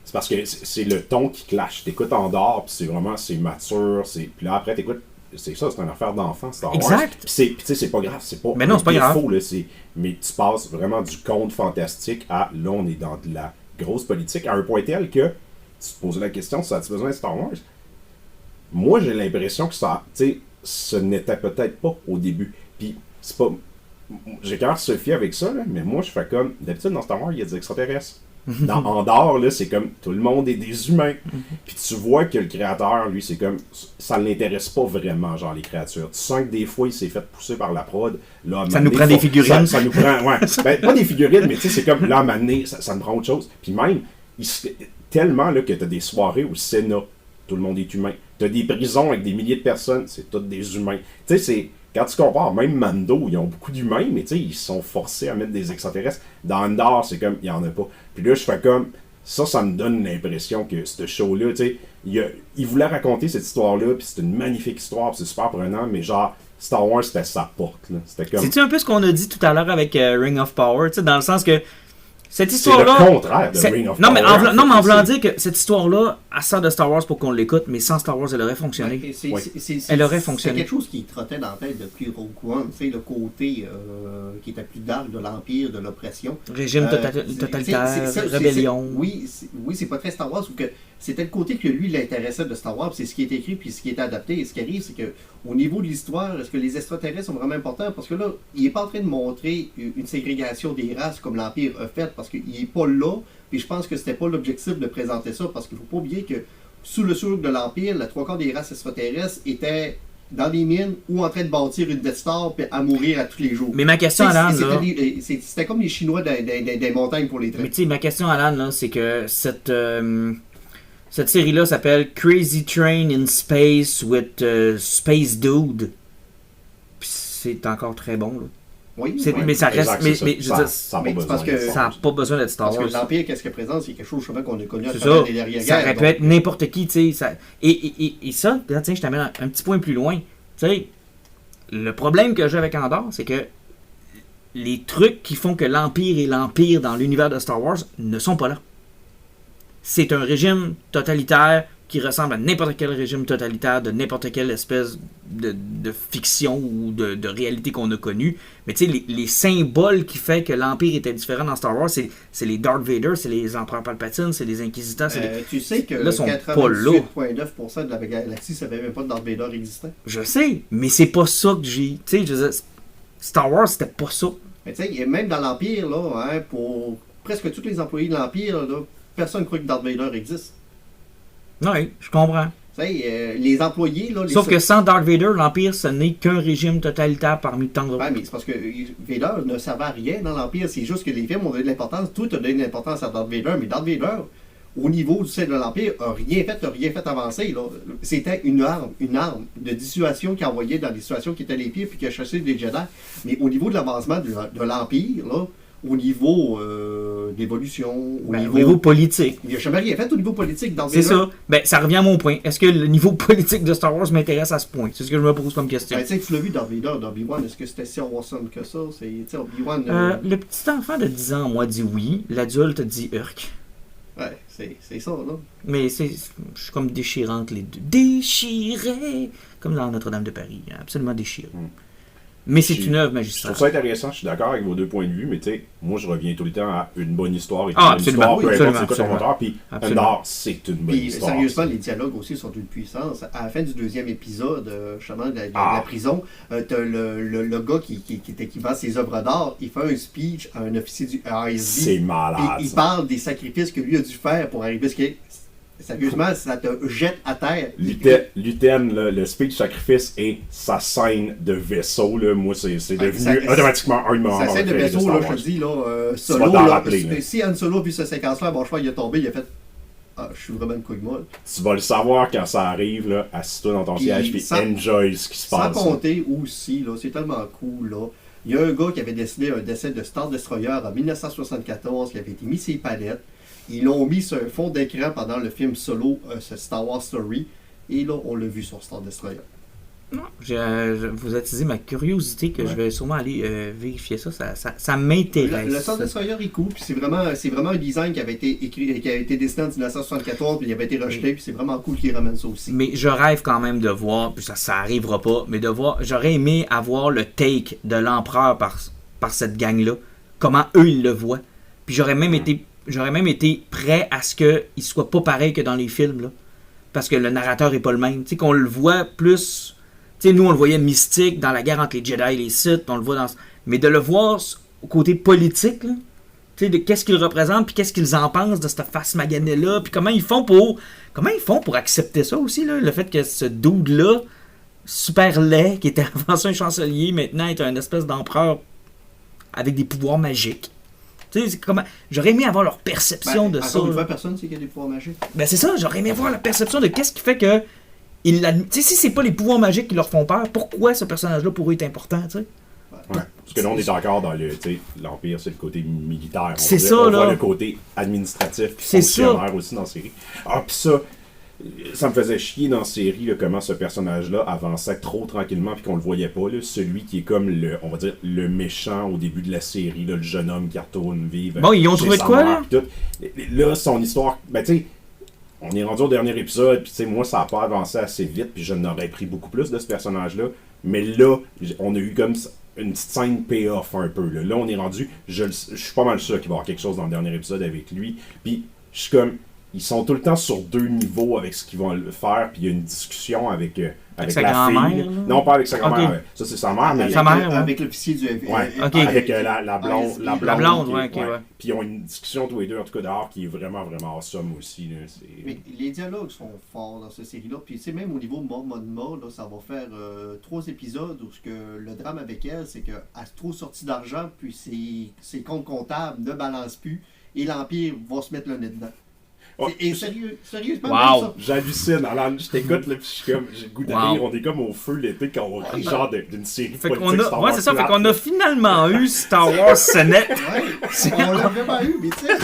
C'est parce que c'est le ton qui clash. T'écoutes Andorre, puis c'est mature, puis là après t'écoutes, c'est ça, c'est une affaire d'enfant, Star Wars. Exact. Puis tu sais, c'est pas grave, c'est pas mais non, c'est pas grave. Là, mais tu passes vraiment du conte fantastique à, là, on est dans de la grosse politique, à un point tel que tu te poses la question, ça a-tu besoin de Star Wars? Moi, j'ai l'impression que ça, tu sais, ce n'était peut-être pas au début. Puis, c'est pas... J'écarte Sophie avec ça, là, mais moi, je fais comme... D'habitude, dans Star Wars, il y a des extraterrestres. Dans Andorre, là, c'est comme... Tout le monde est des humains. Puis tu vois que le créateur, lui, c'est comme... Ça ne l'intéresse pas vraiment, genre, les créatures. Tu sens que des fois, il s'est fait pousser par la prod. Là, ça nous prend des figurines. Ça nous prend... Ouais. Pas des figurines, mais tu sais, c'est comme... Là, à un moment donné, ça nous prend autre chose. Puis même, tellement là, que tu as des soirées au Sénat. Tout le monde est humain. T'as des prisons avec des milliers de personnes, c'est tous des humains. Tu sais, c'est... Quand tu compares, même Mando, ils ont beaucoup d'humains, mais tu sais, ils sont forcés à mettre des extraterrestres. Dans Andorre, c'est comme, il n'y en a pas. Puis là, je fais comme... Ça me donne l'impression que ce show-là, tu sais, il voulait raconter cette histoire-là, puis c'est une magnifique histoire, puis c'est super prenant, mais genre, Star Wars, c'était sa porte, là. C'était comme... C'est-tu un peu ce qu'on a dit tout à l'heure avec Ring of Power, tu sais, dans le sens que cette histoire-là... C'est le contraire de Ring of Power. Mais en voulant dire que cette histoire-là, elle sort de Star Wars pour qu'on l'écoute, mais sans Star Wars, elle aurait fonctionné. Elle aurait fonctionné. C'est quelque chose qui trottait dans la tête depuis Rogue One, tu sais, le côté qui était plus dark de l'Empire, de l'oppression. Régime totalitaire, rébellion. Oui, c'est pas très Star Wars, ou que c'était le côté que lui l'intéressait de Star Wars, c'est ce qui est écrit puis ce qui est adapté. Et ce qui arrive, c'est que au niveau de l'histoire, est-ce que les extraterrestres sont vraiment importants? Parce que là, il n'est pas en train de montrer une ségrégation des races comme l'Empire a fait, parce qu'il n'est pas là. Puis je pense que c'était pas l'objectif de présenter ça, parce qu'il faut pas oublier que sous le sceau de l'Empire, la 3/4 des races extraterrestres étaient dans les mines ou en train de bâtir une Death Star puis à mourir à tous les jours. Mais ma question, Alan, là... C'était comme les Chinois des montagnes pour les trains. Mais tu sais, ma question, Alan, là, c'est que Cette série-là s'appelle Crazy Train in Space with Space Dude. Puis c'est encore très bon, là. Oui, Mais ça reste. Exact, Mais, c'est mais je veux dire, ça a mais pas c'est besoin parce que- d'être ça n'a pas besoin d'être Star Parce Wars. que l'Empire, qu'est-ce qu'il présente, c'est quelque chose justement qu'on a connu à C'est travers ça. les derrière-guerres. Ça aurait pu donc- être n'importe qui, tu sais. Et ça, là, tiens, je t'amène un petit point plus loin. Tu sais, le problème que j'ai avec Andor, c'est que les trucs qui font que l'Empire est l'Empire dans l'univers de Star Wars ne sont pas là. C'est un régime totalitaire qui ressemble à n'importe quel régime totalitaire de n'importe quelle espèce de fiction ou de réalité qu'on a connue. Mais tu sais, les symboles qui fait que l'Empire était différent dans Star Wars, c'est les Darth Vader, c'est les Empereurs Palpatine, c'est les Inquisiteurs, c'est les... Tu sais que Là, sont pas là. 98,9% de la galaxie ne savait même pas que Darth Vader existait. Je sais, mais c'est pas ça que j'ai... Tu sais, je veux dire, Star Wars, c'était pas ça. Mais tu sais, même dans l'Empire, là, hein, pour presque tous les employés de l'Empire, là, personne ne croit que Darth Vader existe. Oui, je comprends. Tu sais, les employés, là... Sauf que sans Darth Vader, l'Empire, ce n'est qu'un régime totalitaire parmi tant d'autres. Ouais, mais c'est parce que Vader ne servait à rien dans l'Empire. C'est juste que les films ont donné de l'importance. Tout a donné de l'importance à Darth Vader. Mais Darth Vader, au niveau du sein de l'Empire, a rien fait avancer. Là. C'était une arme de dissuasion qu'il envoyait dans des situations qui étaient les pires puis qui a chassé des Jedi. Mais au niveau de l'avancement de l'Empire, là, au niveau d'évolution, au niveau politique. Il n'a jamais rien fait au niveau politique dans C'est ça. Ben, ça revient à mon point. Est-ce que le niveau politique de Star Wars m'intéresse à ce point? C'est ce que je me pose comme question. Ben, tu sais, tu l'as vu dans Vader, dans Obi-Wan, est-ce que c'était si awesome que ça? C'est, tu sais, Obi-Wan... Le petit enfant de 10 ans, moi, dit oui. L'adulte dit Urk. Ouais, c'est ça, là. Mais je suis comme déchirante les deux. Déchiré! Comme dans Notre-Dame de Paris. Absolument déchiré. Mais c'est une œuvre Je magistrale. trouve ça intéressant, je suis d'accord avec vos deux points de vue, mais tu sais, moi je reviens tout le temps à une bonne histoire et une bonne absolument, histoire, peu absolument, importe c'est quoi ton absolument. moteur, puis Andor, c'est une bonne Puis, histoire. sérieusement, les dialogues aussi sont d'une puissance. À la fin du deuxième épisode, justement, de la prison, t'as le gars qui vend ses œuvres d'art, il fait un speech à un officier du ASV. C'est malade. Et il parle des sacrifices que lui a dû faire pour arriver à ce qu'il est. Sérieusement, ça te jette à terre. Luten, le speech sacrifice et sa scène de vaisseau, là, moi c'est devenu automatiquement un de mes moments Sa scène de préférés vaisseau, là, je te dis, là, Solo, là, si Han Solo a vu cette séquence-là, bon, je crois qu'il est tombé, il a fait je suis vraiment une couille molle. Tu vas le savoir quand ça arrive, là, assis-toi dans ton siège puis enjoy ce qui se passe. Sans compter aussi, là, c'est tellement cool, là. Il y a un gars qui avait dessiné un dessin de Star Destroyer en 1974 qui avait été mis sur les palettes. Ils l'ont mis sur un fond d'écran pendant le film Solo, ce Star Wars Story. Et là, on l'a vu sur Star Destroyer. Non, vous attisez ma curiosité que je vais sûrement aller vérifier ça. Ça m'intéresse. Le Star Destroyer est cool. Puis c'est vraiment un design qui avait été écrit, qui a été dessiné en 1974, puis il avait été rejeté. Puis c'est vraiment cool qu'ils ramènent ça aussi. Mais je rêve quand même de voir, puis ça arrivera pas, mais de voir, j'aurais aimé avoir le take de l'empereur par cette gang-là. Comment eux, ils le voient. Puis j'aurais même été prêt à ce qu'il soit pas pareil que dans les films, là. Parce que le narrateur est pas le même. Tu sais, qu'on le voit plus... Tu sais, nous, on le voyait mystique dans la guerre entre les Jedi et les Sith, on le voit dans... Mais de le voir au côté politique, là, tu sais, de qu'est-ce qu'ils représentent, puis qu'est-ce qu'ils en pensent de cette face maganée-là, puis comment ils font pour accepter ça aussi, là, le fait que ce dude-là, super laid, qui était avant ça un chancelier, maintenant est un espèce d'empereur avec des pouvoirs magiques. Tu sais, j'aurais aimé avoir leur perception de ça. Encore une fois, personne ne sait qu'il y a des pouvoirs magiques. Ben c'est ça, j'aurais aimé voir la perception de qu'est-ce qui fait que... Tu sais, si c'est pas les pouvoirs magiques qui leur font peur, pourquoi ce personnage-là pour eux est important, tu sais? Ouais, parce que là, on est encore dans le... Tu sais, l'Empire, c'est le côté militaire. C'est ça, on là. voit le côté administratif puis C'est fonctionnaire aussi dans la série. Ah, pis ça me faisait chier dans la série, là, comment ce personnage-là avançait trop tranquillement puis qu'on le voyait pas, là. Celui qui est comme on va dire, le méchant au début de la série, là, le jeune homme qui retourne vivre. Bon, ils ont chez trouvé de sa quoi, mère, là? pis tout. Là, son histoire, ben tu sais, on est rendu au dernier épisode, puis tu sais, moi, ça a pas avancé assez vite, puis je n'aurais pris beaucoup plus de ce personnage-là. Mais là, on a eu comme une petite scène payoff un peu. Là, on est rendu, je suis pas mal sûr qu'il va y avoir quelque chose dans le dernier épisode avec lui. Puis je suis comme, ils sont tout le temps sur deux niveaux avec ce qu'ils vont faire, puis il y a une discussion avec sa la grand-mère, fille. là? Non, pas avec sa grand-mère. Okay. Ça, c'est sa mère, mais... Sa mère, ouais. Avec l'officier du... Ouais, Okay. avec la blonde. La blonde, ouais, ok, ouais. ouais. Puis ils ont une discussion tous les deux, en tout cas dehors, qui est vraiment, vraiment awesome aussi. Là. Mais les dialogues sont forts dans cette série-là. Puis, tu sais, même au niveau de Mon Mothma, là, ça va faire 3 épisodes où le drame avec elle, c'est qu'elle a trop sorti d'argent, puis ses comptes comptables ne balancent plus, et l'Empire va se mettre le nez dedans. Et sérieusement, Wow. même ça. J'hallucine, Alan, je t'écoute, là, puis je suis comme, j'ai le goût de Wow. rire. On est comme au feu l'été quand on rit genre d'une série Fait politique qu'on a, Star ouais, Wars c'est ça, fait plate, qu'on là. a finalement eu Star Wars Senate. Ouais, on l'a vraiment eu, mais tu sais.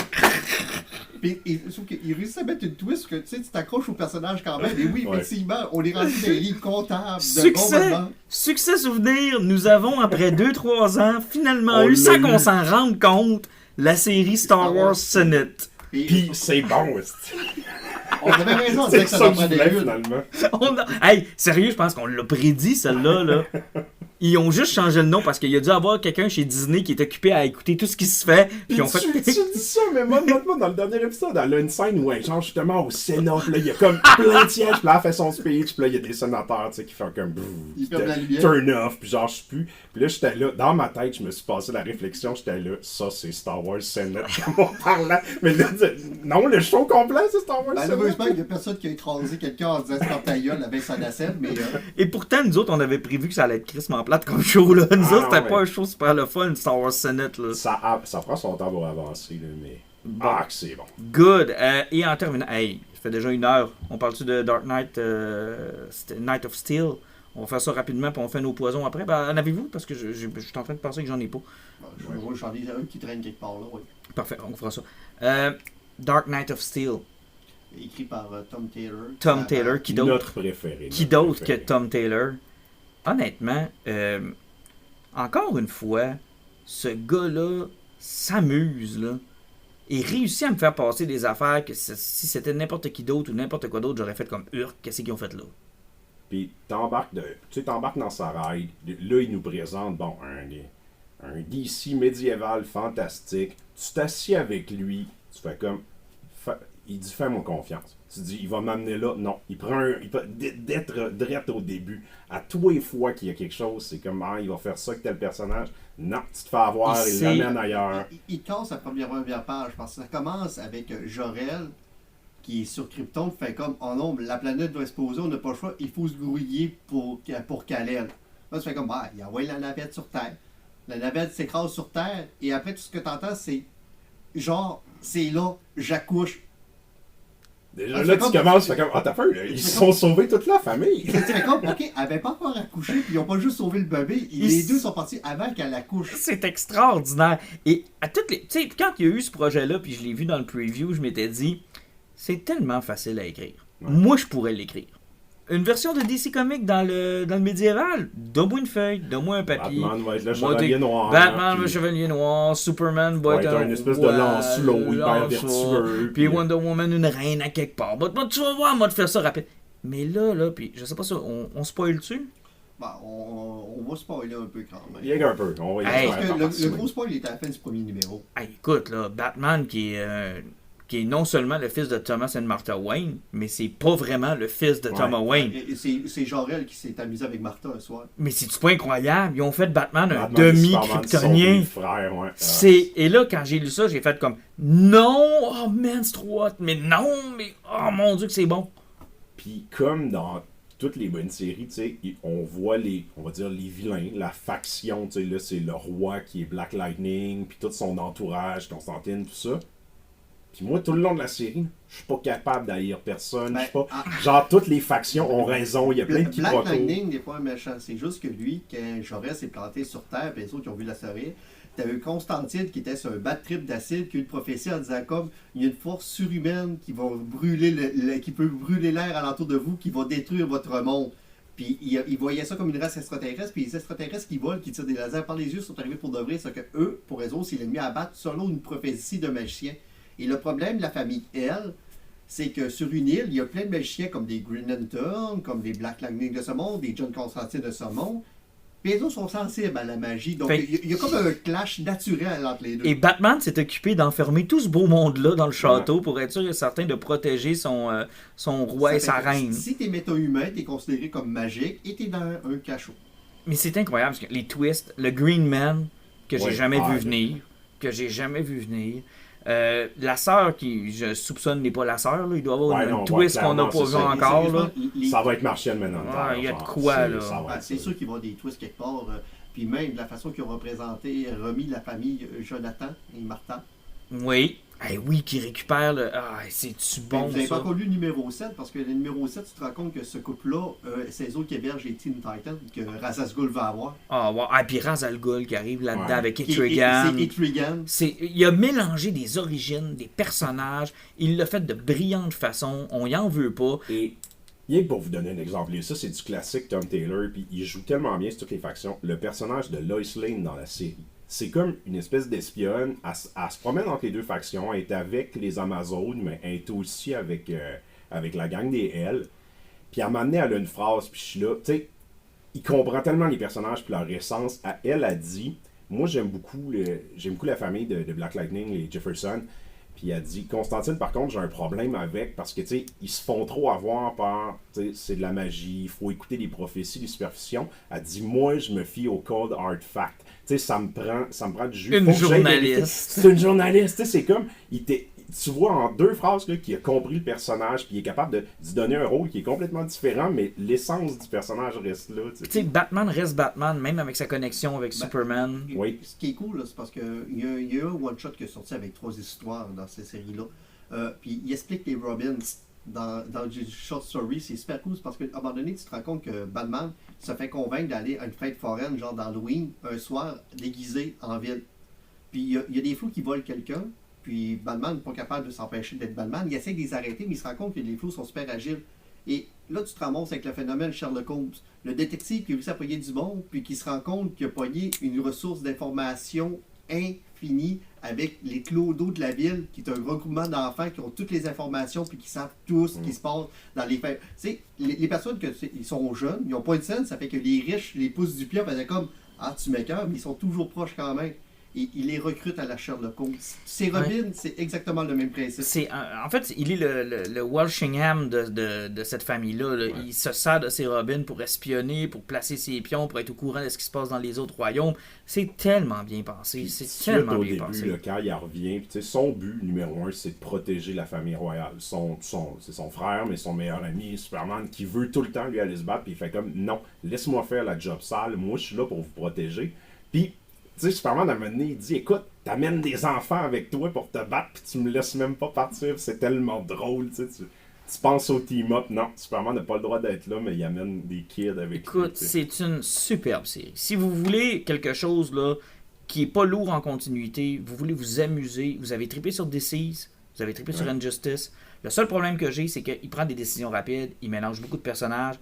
Sauf qu'il réussit à mettre une twist que tu sais, tu t'accroches au personnage quand même. Et oui, Ouais. effectivement, on est rendu dans les livres comptables. Succès, succès souvenir, nous avons après 2-3 ans finalement On eu, l'a sans eu. qu'on s'en rende compte, la série Star Wars Senate. Puis c'est bon, esti. On avait raison de C'est dire que ça ça en que je prenait voulais, une. finalement. Hey, sérieux, je pense qu'on l'a prédit, celle-là. Là. Ils ont juste changé le nom parce qu'il y a dû avoir quelqu'un chez Disney qui est occupé à écouter tout ce qui se fait. Puis ils ont fait. Tu dis ça, mais moi, dans le dernier épisode, elle a une scène où, genre, justement, au Sénat, puis là, il y a comme plein de sièges, puis là, elle fait son speech, puis là, il y a des sénateurs, tu sais, qui font comme, Ils ferment la lumière. turn off, puis genre, je sais plus. Puis là, j'étais là, dans ma tête, je me suis passé la réflexion, j'étais là, ça, c'est Star Wars Senate, comme on parlant. Mais là, non, le show complet, c'est Star Wars Malheureusement, il Senate. n'y a personne qui a écrasé quelqu'un en disant stop ta gueule avec sa nacelle, mais Et pourtant, nous autres, on avait prévu que ça allait être crissement plate comme show. Là. Nous Ah, autres, c'était ouais. pas un show super le fun, Star Wars Senate. Là. Ça prend son temps pour avancer, là, mais. Ah, que c'est bon. Good. Et en terminant, hey, ça fait déjà 1 heure. On parle-tu de Dark Knight, Knight of Steel? On va faire ça rapidement, puis on fait nos poisons après. Ben, en avez-vous? Parce que je suis en train de penser que j'en ai pas. j'en ai un qui traîne quelque part là, oui. Parfait, on fera ça. Dark Knight of Steel. Écrit par Tom Taylor. Tom Taylor, qui d'autre? Notre préféré. Qui notre d'autre que préféré. Tom Taylor? Honnêtement, encore une fois, ce gars-là s'amuse, là, et réussit à me faire passer des affaires que si c'était n'importe qui d'autre ou n'importe quoi d'autre, j'aurais fait comme Urk, qu'est-ce qu'ils ont fait là? Puis t'embarques dans sa ride. Là, il nous présente, bon, un DC médiéval fantastique. Tu t'assieds avec lui, tu fais comme... il dit, fais-moi confiance. Tu dis, il va m'amener là. Non, il prend d'être direct au début. À tous les fois qu'il y a quelque chose, c'est comme, il va faire ça avec tel personnage. Non, tu te fais avoir, il l'amène ailleurs. Il casse la première page parce que ça commence avec Jor-El qui est sur Krypton, qui fait comme, oh non, la planète doit exploser, on n'a pas le choix, il faut se grouiller pour Kal-El. Là, tu fais comme, il envoie la navette sur Terre. La navette s'écrase sur Terre, et après, tout ce que tu entends, c'est genre, c'est là, j'accouche. Déjà, là, tu commences, tu fais comme, t'as peur, là, ils se sont sauvés toute la famille. Tu fais comme, ok, elle avait pas encore accouché, puis ils ont pas juste sauvé le bébé, les deux sont partis avant qu'elle accouche. C'est extraordinaire. Et à toutes les. Tu sais, quand il y a eu ce projet-là, puis je l'ai vu dans le preview, je m'étais dit, c'est tellement facile à écrire. Ouais. Moi, je pourrais l'écrire. Une version de DC Comics dans le médiéval, donne-moi une feuille, donne-moi un papier. Batman va être le Moi, chevalier noir. Batman, le puis- chevalier noir, Superman va être une espèce de lancelot hyper vertueux. Puis Wonder Woman, une reine à quelque part. Bah, tu vas voir, moi, de faire ça rapide. Mais là, puis je sais pas ça, on spoil-tu? Bah, on va spoiler un peu quand même. Il y a un peu. On va y Hey. Parce faire que partie, le oui. gros spoil est à la fin du premier numéro. Hey, écoute, là, Batman qui est non seulement le fils de Thomas et Martha Wayne, mais c'est pas vraiment le fils de Ouais. Thomas Wayne. Et c'est Jor-El qui s'est amusé avec Martha un soir. Mais c'est-tu pas incroyable? Ils ont fait Batman un Batman et Superman sont demi-kryptonien. des frères, ouais. Et là, quand j'ai lu ça, j'ai fait comme non, oh man, c'est trop hot, mais non, mais oh mon dieu que c'est bon. Puis comme dans toutes les bonnes séries, tu sais, on voit on va dire les vilains, la faction, tu sais, là, c'est le roi qui est Black Lightning, puis tout son entourage, Constantine, tout ça. Puis moi, tout le long de la série, je suis pas capable d'haïr personne, je suis pas... Genre, toutes les factions ont raison, il y a plein de Black quiproquos. Lightning n'est pas un méchant. C'est juste que lui, quand Jor-El s'est planté sur Terre, et les autres qui ont vu la série, t'avais Constantine qui était sur un bad trip d'acide, qui a eu une prophétie en disant comme il y a une force surhumaine qui va brûler qui peut brûler l'air alentour de vous, qui va détruire votre monde. Puis il voyait ça comme une race extraterrestre, puis les extraterrestres qui volent, qui tirent des lasers par les yeux sont arrivés pour de vrai, c'est que eux, pour eux autres, c'est l'ennemi à battre selon une prophétie de magicien. Et le problème de la famille L, c'est que sur une île, il y a plein de magiciens comme des Green Lantern, comme des Black Lightning de ce monde, des John Constantine de ce monde. Puis les autres sont sensibles à la magie. Donc il y a comme un clash naturel entre les deux. Et Batman s'est occupé d'enfermer tout ce beau monde-là dans le château pour être sûr et certain de protéger son roi et sa reine. Si t'es méta-humain, t'es considéré comme magique et t'es dans un cachot. Mais c'est incroyable, parce que les twists, le Green Man, que j'ai Ouais. jamais vu venir, la sœur qui, je soupçonne, n'est pas la sœur, là. Il doit y avoir Ouais, un non, twist ouais, qu'on n'a clairement, pas c'est vu ça. encore, là. Ça va être Martian Manhunter. Ouais, il y a de genre, quoi, là. ça va être C'est ça. sûr qu'il va y avoir des twists quelque part. Puis même la façon qu'ils ont remis la famille Jonathan et Martha. Oui. Oui, qui récupère le... Ah, c'est-tu bon, Vous n'avez ça? pas encore lu le numéro 7, parce que le numéro 7, tu te rends compte que ce couple-là, c'est eux qui hébergent les Teen Titans que Ra's al Ghul va avoir. Puis Ra's al Ghul qui arrive là-dedans Ouais. avec C'est Etrigan. Etrigan. Il a mélangé des origines, des personnages. Il l'a fait de brillante façon. On y en veut pas. Et rien que pour vous donner un exemple, ça c'est du classique Tom Taylor, puis il joue tellement bien sur toutes les factions. Le personnage de Lois Lane dans la série, c'est comme une espèce d'espionne. Elle se promène entre les deux factions, elle est avec les Amazones, mais elle est aussi avec la gang des L. Puis à un moment donné, elle a une phrase, puis je suis là, tu sais, il comprend tellement les personnages puis leur essence. Elle a dit, moi j'aime beaucoup la famille de Black Lightning, les Jefferson. Puis elle dit, Constantine, par contre, j'ai un problème avec, parce que, tu sais, ils se font trop avoir par, tu sais, c'est de la magie, il faut écouter les prophéties, les superstitions. Elle dit, moi, je me fie au Cold Hard Fact. Tu sais, ça me prend du jus. Une journaliste. C'est une journaliste, tu sais, c'est comme, tu vois en 2 phrases là, qu'il a compris le personnage, puis il est capable d'y donner un rôle qui est complètement différent, mais l'essence du personnage reste là. Tu sais, Batman reste Batman, même avec sa connexion avec Superman. Oui. Ce qui est cool, là, c'est parce qu'il y a un one-shot qui est sorti avec 3 histoires dans cette série-là. Puis il explique les Robins dans du short story. C'est super cool, c'est parce qu'à un moment donné, tu te rends compte que Batman se fait convaincre d'aller à une fête foraine, genre d'Halloween, un soir déguisé en ville. Puis il y a des fous qui volent quelqu'un. Puis Batman n'est pas capable de s'empêcher d'être Batman. Il essaie de les arrêter, mais il se rend compte que les flous sont super agiles. Et là, tu te ramasses avec le phénomène Sherlock Holmes. Le détective qui a réussi à pogner du monde, puis qui se rend compte qu'il a pogné une ressource d'information infinie avec les clodos de la ville, qui est un regroupement d'enfants qui ont toutes les informations, puis qui savent tout ce qui se passe dans les faits. Tu sais, les personnes ils sont jeunes, ils n'ont pas de scène, ça fait que les riches les poussent du pied, en faisant comme « Ah, tu m'écoeures », mais ils sont toujours proches quand même. Et il les recrute à la Sherlock Holmes. C'est Robin, c'est exactement le même principe. En fait, il est le Walshingham de cette famille-là. Là. Ouais. Il se sert de ses Robins pour espionner, pour placer ses pions, pour être au courant de ce qui se passe dans les autres royaumes. C'est tellement bien pensé. Puis, C'est suite tellement au bien début, pensé. là, quand il revient, puis, tu sais, son but numéro 1, c'est de protéger la famille royale. C'est son frère, mais son meilleur ami, Superman, qui veut tout le temps lui aller se battre, puis il fait comme non, laisse-moi faire la job sale, moi je suis là pour vous protéger. Puis, tu sais, Superman, à un moment donné, il dit écoute, t'amènes des enfants avec toi pour te battre, puis tu me laisses même pas partir, c'est tellement drôle, tu sais. Tu penses au team-up, non, Superman n'a pas le droit d'être là, mais il amène des kids avec lui. Écoute, c'est une superbe série. Si vous voulez quelque chose là qui est pas lourd en continuité, vous voulez vous amuser, vous avez trippé sur DC's, vous avez trippé sur Injustice. Le seul problème que j'ai, c'est qu'il prend des décisions rapides, il mélange beaucoup de personnages,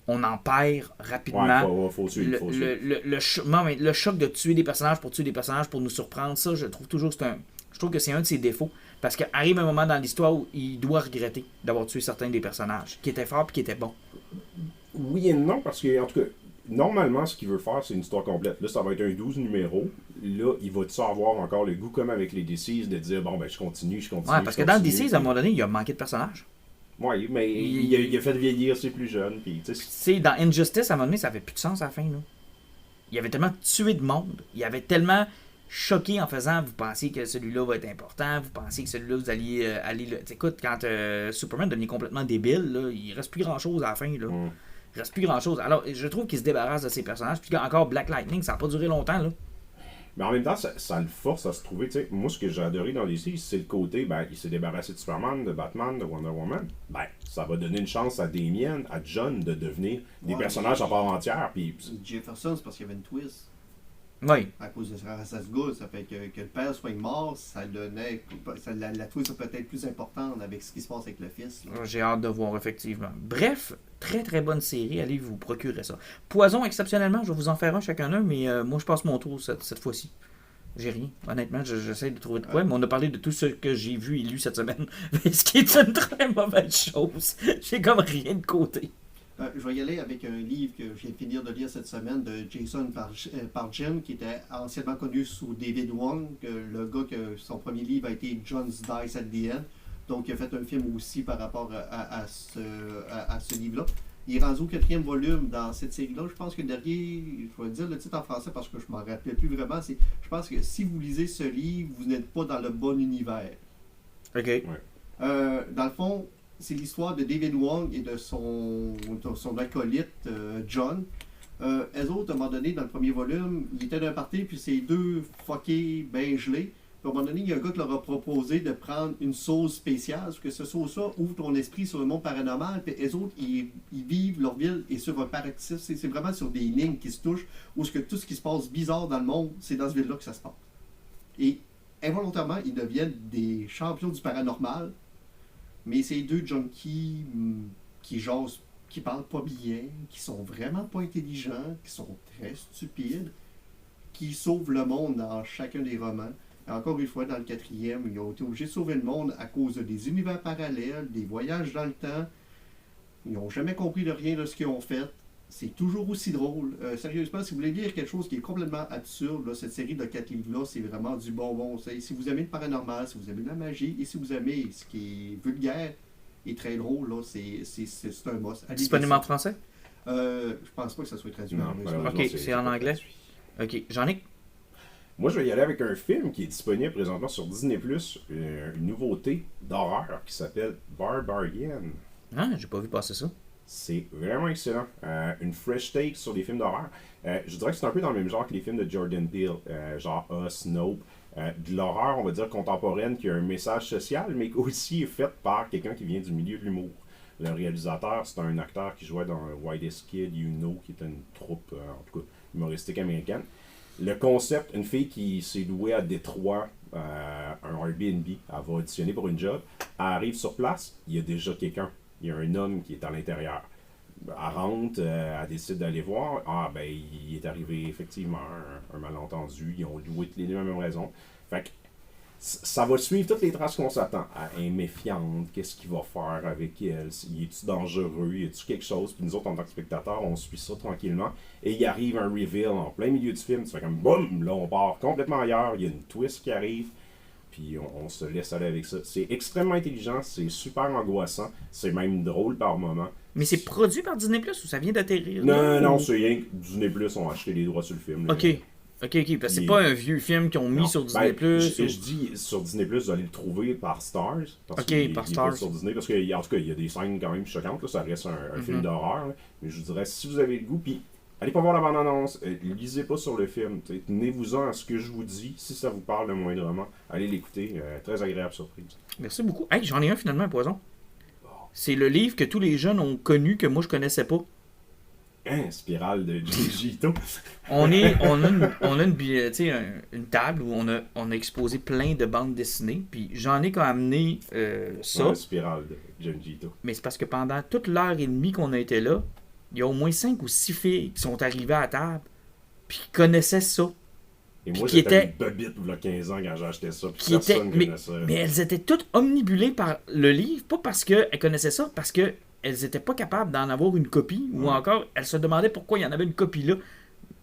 on en perd rapidement. Ouais, faut suivre. Le choc de tuer des personnages pour nous surprendre, ça, je trouve toujours que c'est un de ses défauts. Parce qu'arrive un moment dans l'histoire où il doit regretter d'avoir tué certains des personnages, qui étaient forts et qui étaient bons. Oui et non, parce que, en tout cas, normalement, ce qu'il veut faire, c'est une histoire complète. Là, ça va être un 12 numéros. Là, il va-tu avoir encore le goût, comme avec les DCs, de dire, bon, ben, je continue. Ouais, parce que dans le DCs, à un moment donné, il a manqué de personnages. Oui, mais il a fait vieillir ses plus jeunes. Puis, tu sais, Dans Injustice, à un moment donné, ça avait plus de sens à la fin. Là. Il avait tellement tué de monde. Il avait tellement choqué en faisant vous pensez que celui-là va être important, vous pensez que celui-là vous alliez aller. Écoute, quand Superman devenait complètement débile, là, il reste plus grand-chose à la fin. Là. Il reste plus grand-chose. Alors, je trouve qu'il se débarrasse de ses personnages. Puis encore Black Lightning, ça n'a pas duré longtemps. Là. mais en même temps, ça le force à se trouver. Tu sais, moi, ce que j'ai adoré dans les séries, c'est le côté, ben, il s'est débarrassé de Superman, de Batman, de Wonder Woman. Ben, ça va donner une chance à Damien, à John, de devenir des personnages à part entière. Puis, Jefferson, c'est parce qu'il y avait une twist. Oui. À cause de Ra's al Ghul, ça fait que le père soit mort, ça donnait. La twist est peut-être plus importante avec ce qui se passe avec le fils. Là. J'ai hâte de voir, effectivement. Bref, très très bonne série. Allez vous procurer ça. Poison, exceptionnellement, je vais vous en faire un chacun un, mais moi je passe mon tour cette fois-ci. J'ai rien. Honnêtement, j'essaie de trouver de quoi, mais on a parlé de tout ce que j'ai vu et lu cette semaine. Ce qui est une très mauvaise chose. J'ai comme rien de côté. Je vais y aller avec un livre que je viens de finir de lire cette semaine de Jason Pargin, qui était anciennement connu sous David Wong, le gars que son premier livre a été John's Dice at the End. Donc, il a fait un film aussi par rapport à ce livre-là. Il est rendu au 4e volume dans cette série-là. Je pense que le dernier, je vais dire le titre en français parce que je ne m'en rappelle plus vraiment, je pense que si vous lisez ce livre, vous n'êtes pas dans le bon univers. OK. ouais. Dans le fond, c'est l'histoire de David Wong et de son acolyte John. Eux autres, à un moment donné, dans le premier volume, ils étaient d'un party, puis ces deux fuckés ben gelés. Puis à un moment donné, il y a un gars qui leur a proposé de prendre une sauce spéciale, parce que ce sauce-là ouvre ton esprit sur le monde paranormal, puis les autres, ils vivent leur ville et sur un paroxysme. C'est vraiment sur des lignes qui se touchent, où tout ce qui se passe bizarre dans le monde, c'est dans ce ville-là que ça se passe. Et involontairement, ils deviennent des champions du paranormal, mais ces deux junkies qui jasent, qui parlent pas bien, qui sont vraiment pas intelligents, qui sont très stupides, qui sauvent le monde dans chacun des romans. Et encore une fois, dans le 4e, ils ont été obligés de sauver le monde à cause des univers parallèles, des voyages dans le temps. Ils n'ont jamais compris de rien de ce qu'ils ont fait. C'est toujours aussi drôle. Sérieusement, si vous voulez lire quelque chose qui est complètement absurde, là, cette série de 4 livres-là, c'est vraiment du bonbon. Si vous aimez le paranormal, si vous aimez la magie, et si vous aimez ce qui est vulgaire et très drôle, là, c'est un must. Disponible en français? Je pense pas que ça soit traduit. Non, ok, c'est en anglais? Ok, j'en ai... Moi, je vais y aller avec un film qui est disponible présentement sur Disney+, une nouveauté d'horreur qui s'appelle Barbarian. Ah, j'ai pas vu passer ça. C'est vraiment excellent. Une fresh take sur les films d'horreur. Je dirais que c'est un peu dans le même genre que les films de Jordan Peele, genre Us, Nope. De l'horreur, on va dire, contemporaine, qui a un message social, mais qui aussi est faite par quelqu'un qui vient du milieu de l'humour. Le réalisateur, c'est un acteur qui jouait dans Whitest Kid, You Know, qui était une troupe, en tout cas, humoristique américaine. Le concept, une fille qui s'est louée à Détroit, un Airbnb, elle va auditionner pour une job, elle arrive sur place, il y a déjà quelqu'un, il y a un homme qui est à l'intérieur. Elle rentre, elle décide d'aller voir, il est arrivé effectivement un malentendu, ils ont loué tous les deux la même raison. Fait que ça va suivre toutes les traces qu'on s'attend. Elle est méfiante, qu'est-ce qu'il va faire avec elle, est-tu dangereux, y a-tu quelque chose, puis nous autres en tant que spectateurs, on suit ça tranquillement, et il arrive un reveal en plein milieu du film, tu fais comme boum, là on part complètement ailleurs, il y a une twist qui arrive, puis on se laisse aller avec ça. C'est extrêmement intelligent, c'est super angoissant, c'est même drôle par moments. Mais c'est produit par Disney Plus ou ça vient d'atterrir? Non, c'est rien que Disney Plus ont acheté les droits sur le film. Ok, parce que c'est pas un vieux film qu'ils ont mis sur Disney Plus. Je dis sur Disney Plus, vous allez le trouver par Stars. Parce par Stars. Sur Disney, parce qu'en tout cas, il y a des scènes quand même choquantes, là, ça reste un film d'horreur. Là. Mais je vous dirais, si vous avez le goût, puis allez pas voir la bande-annonce, lisez pas sur le film, tenez-vous-en à ce que je vous dis, si ça vous parle le moindrement, allez l'écouter, très agréable surprise. Merci beaucoup. Hey, j'en ai un finalement, Poison. C'est le livre que tous les jeunes ont connu, que moi je connaissais pas. Spirale de Junji Ito. On a une table où on a exposé plein de bandes dessinées, puis j'en ai quand amené ça. Ouais, Spirale de Junji Ito. Mais c'est parce que pendant toute l'heure et demie qu'on a été là, il y a au moins 5 ou 6 filles qui sont arrivées à la table, puis qui connaissaient ça. Et moi, j'étais une bobite il y a 15 ans quand j'ai acheté ça, puis personne connaissait. Mais elles étaient toutes omnibulées par le livre, pas parce qu'elles connaissaient ça, parce qu'elles n'étaient pas capables d'en avoir une copie, ou encore, elles se demandaient pourquoi il y en avait une copie là.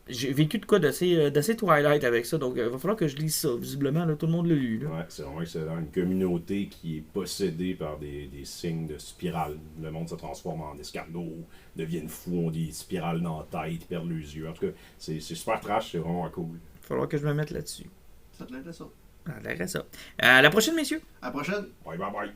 J'ai vécu de quoi d'assez Twilight avec ça, donc il va falloir que je lise ça. Visiblement, là, tout le monde l'a lu. Là. Ouais, c'est vraiment excellent. Une communauté qui est possédée par des signes de spirale. Le monde se transforme en escargot, deviennent fous, ont des spirales dans la tête, ils perdent les yeux. En tout cas, c'est super trash, c'est vraiment cool. Il va falloir que je me mette là-dessus. Ça te l'intéresse ça? Ça a l'air ça. À la prochaine, messieurs. À la prochaine. Bye.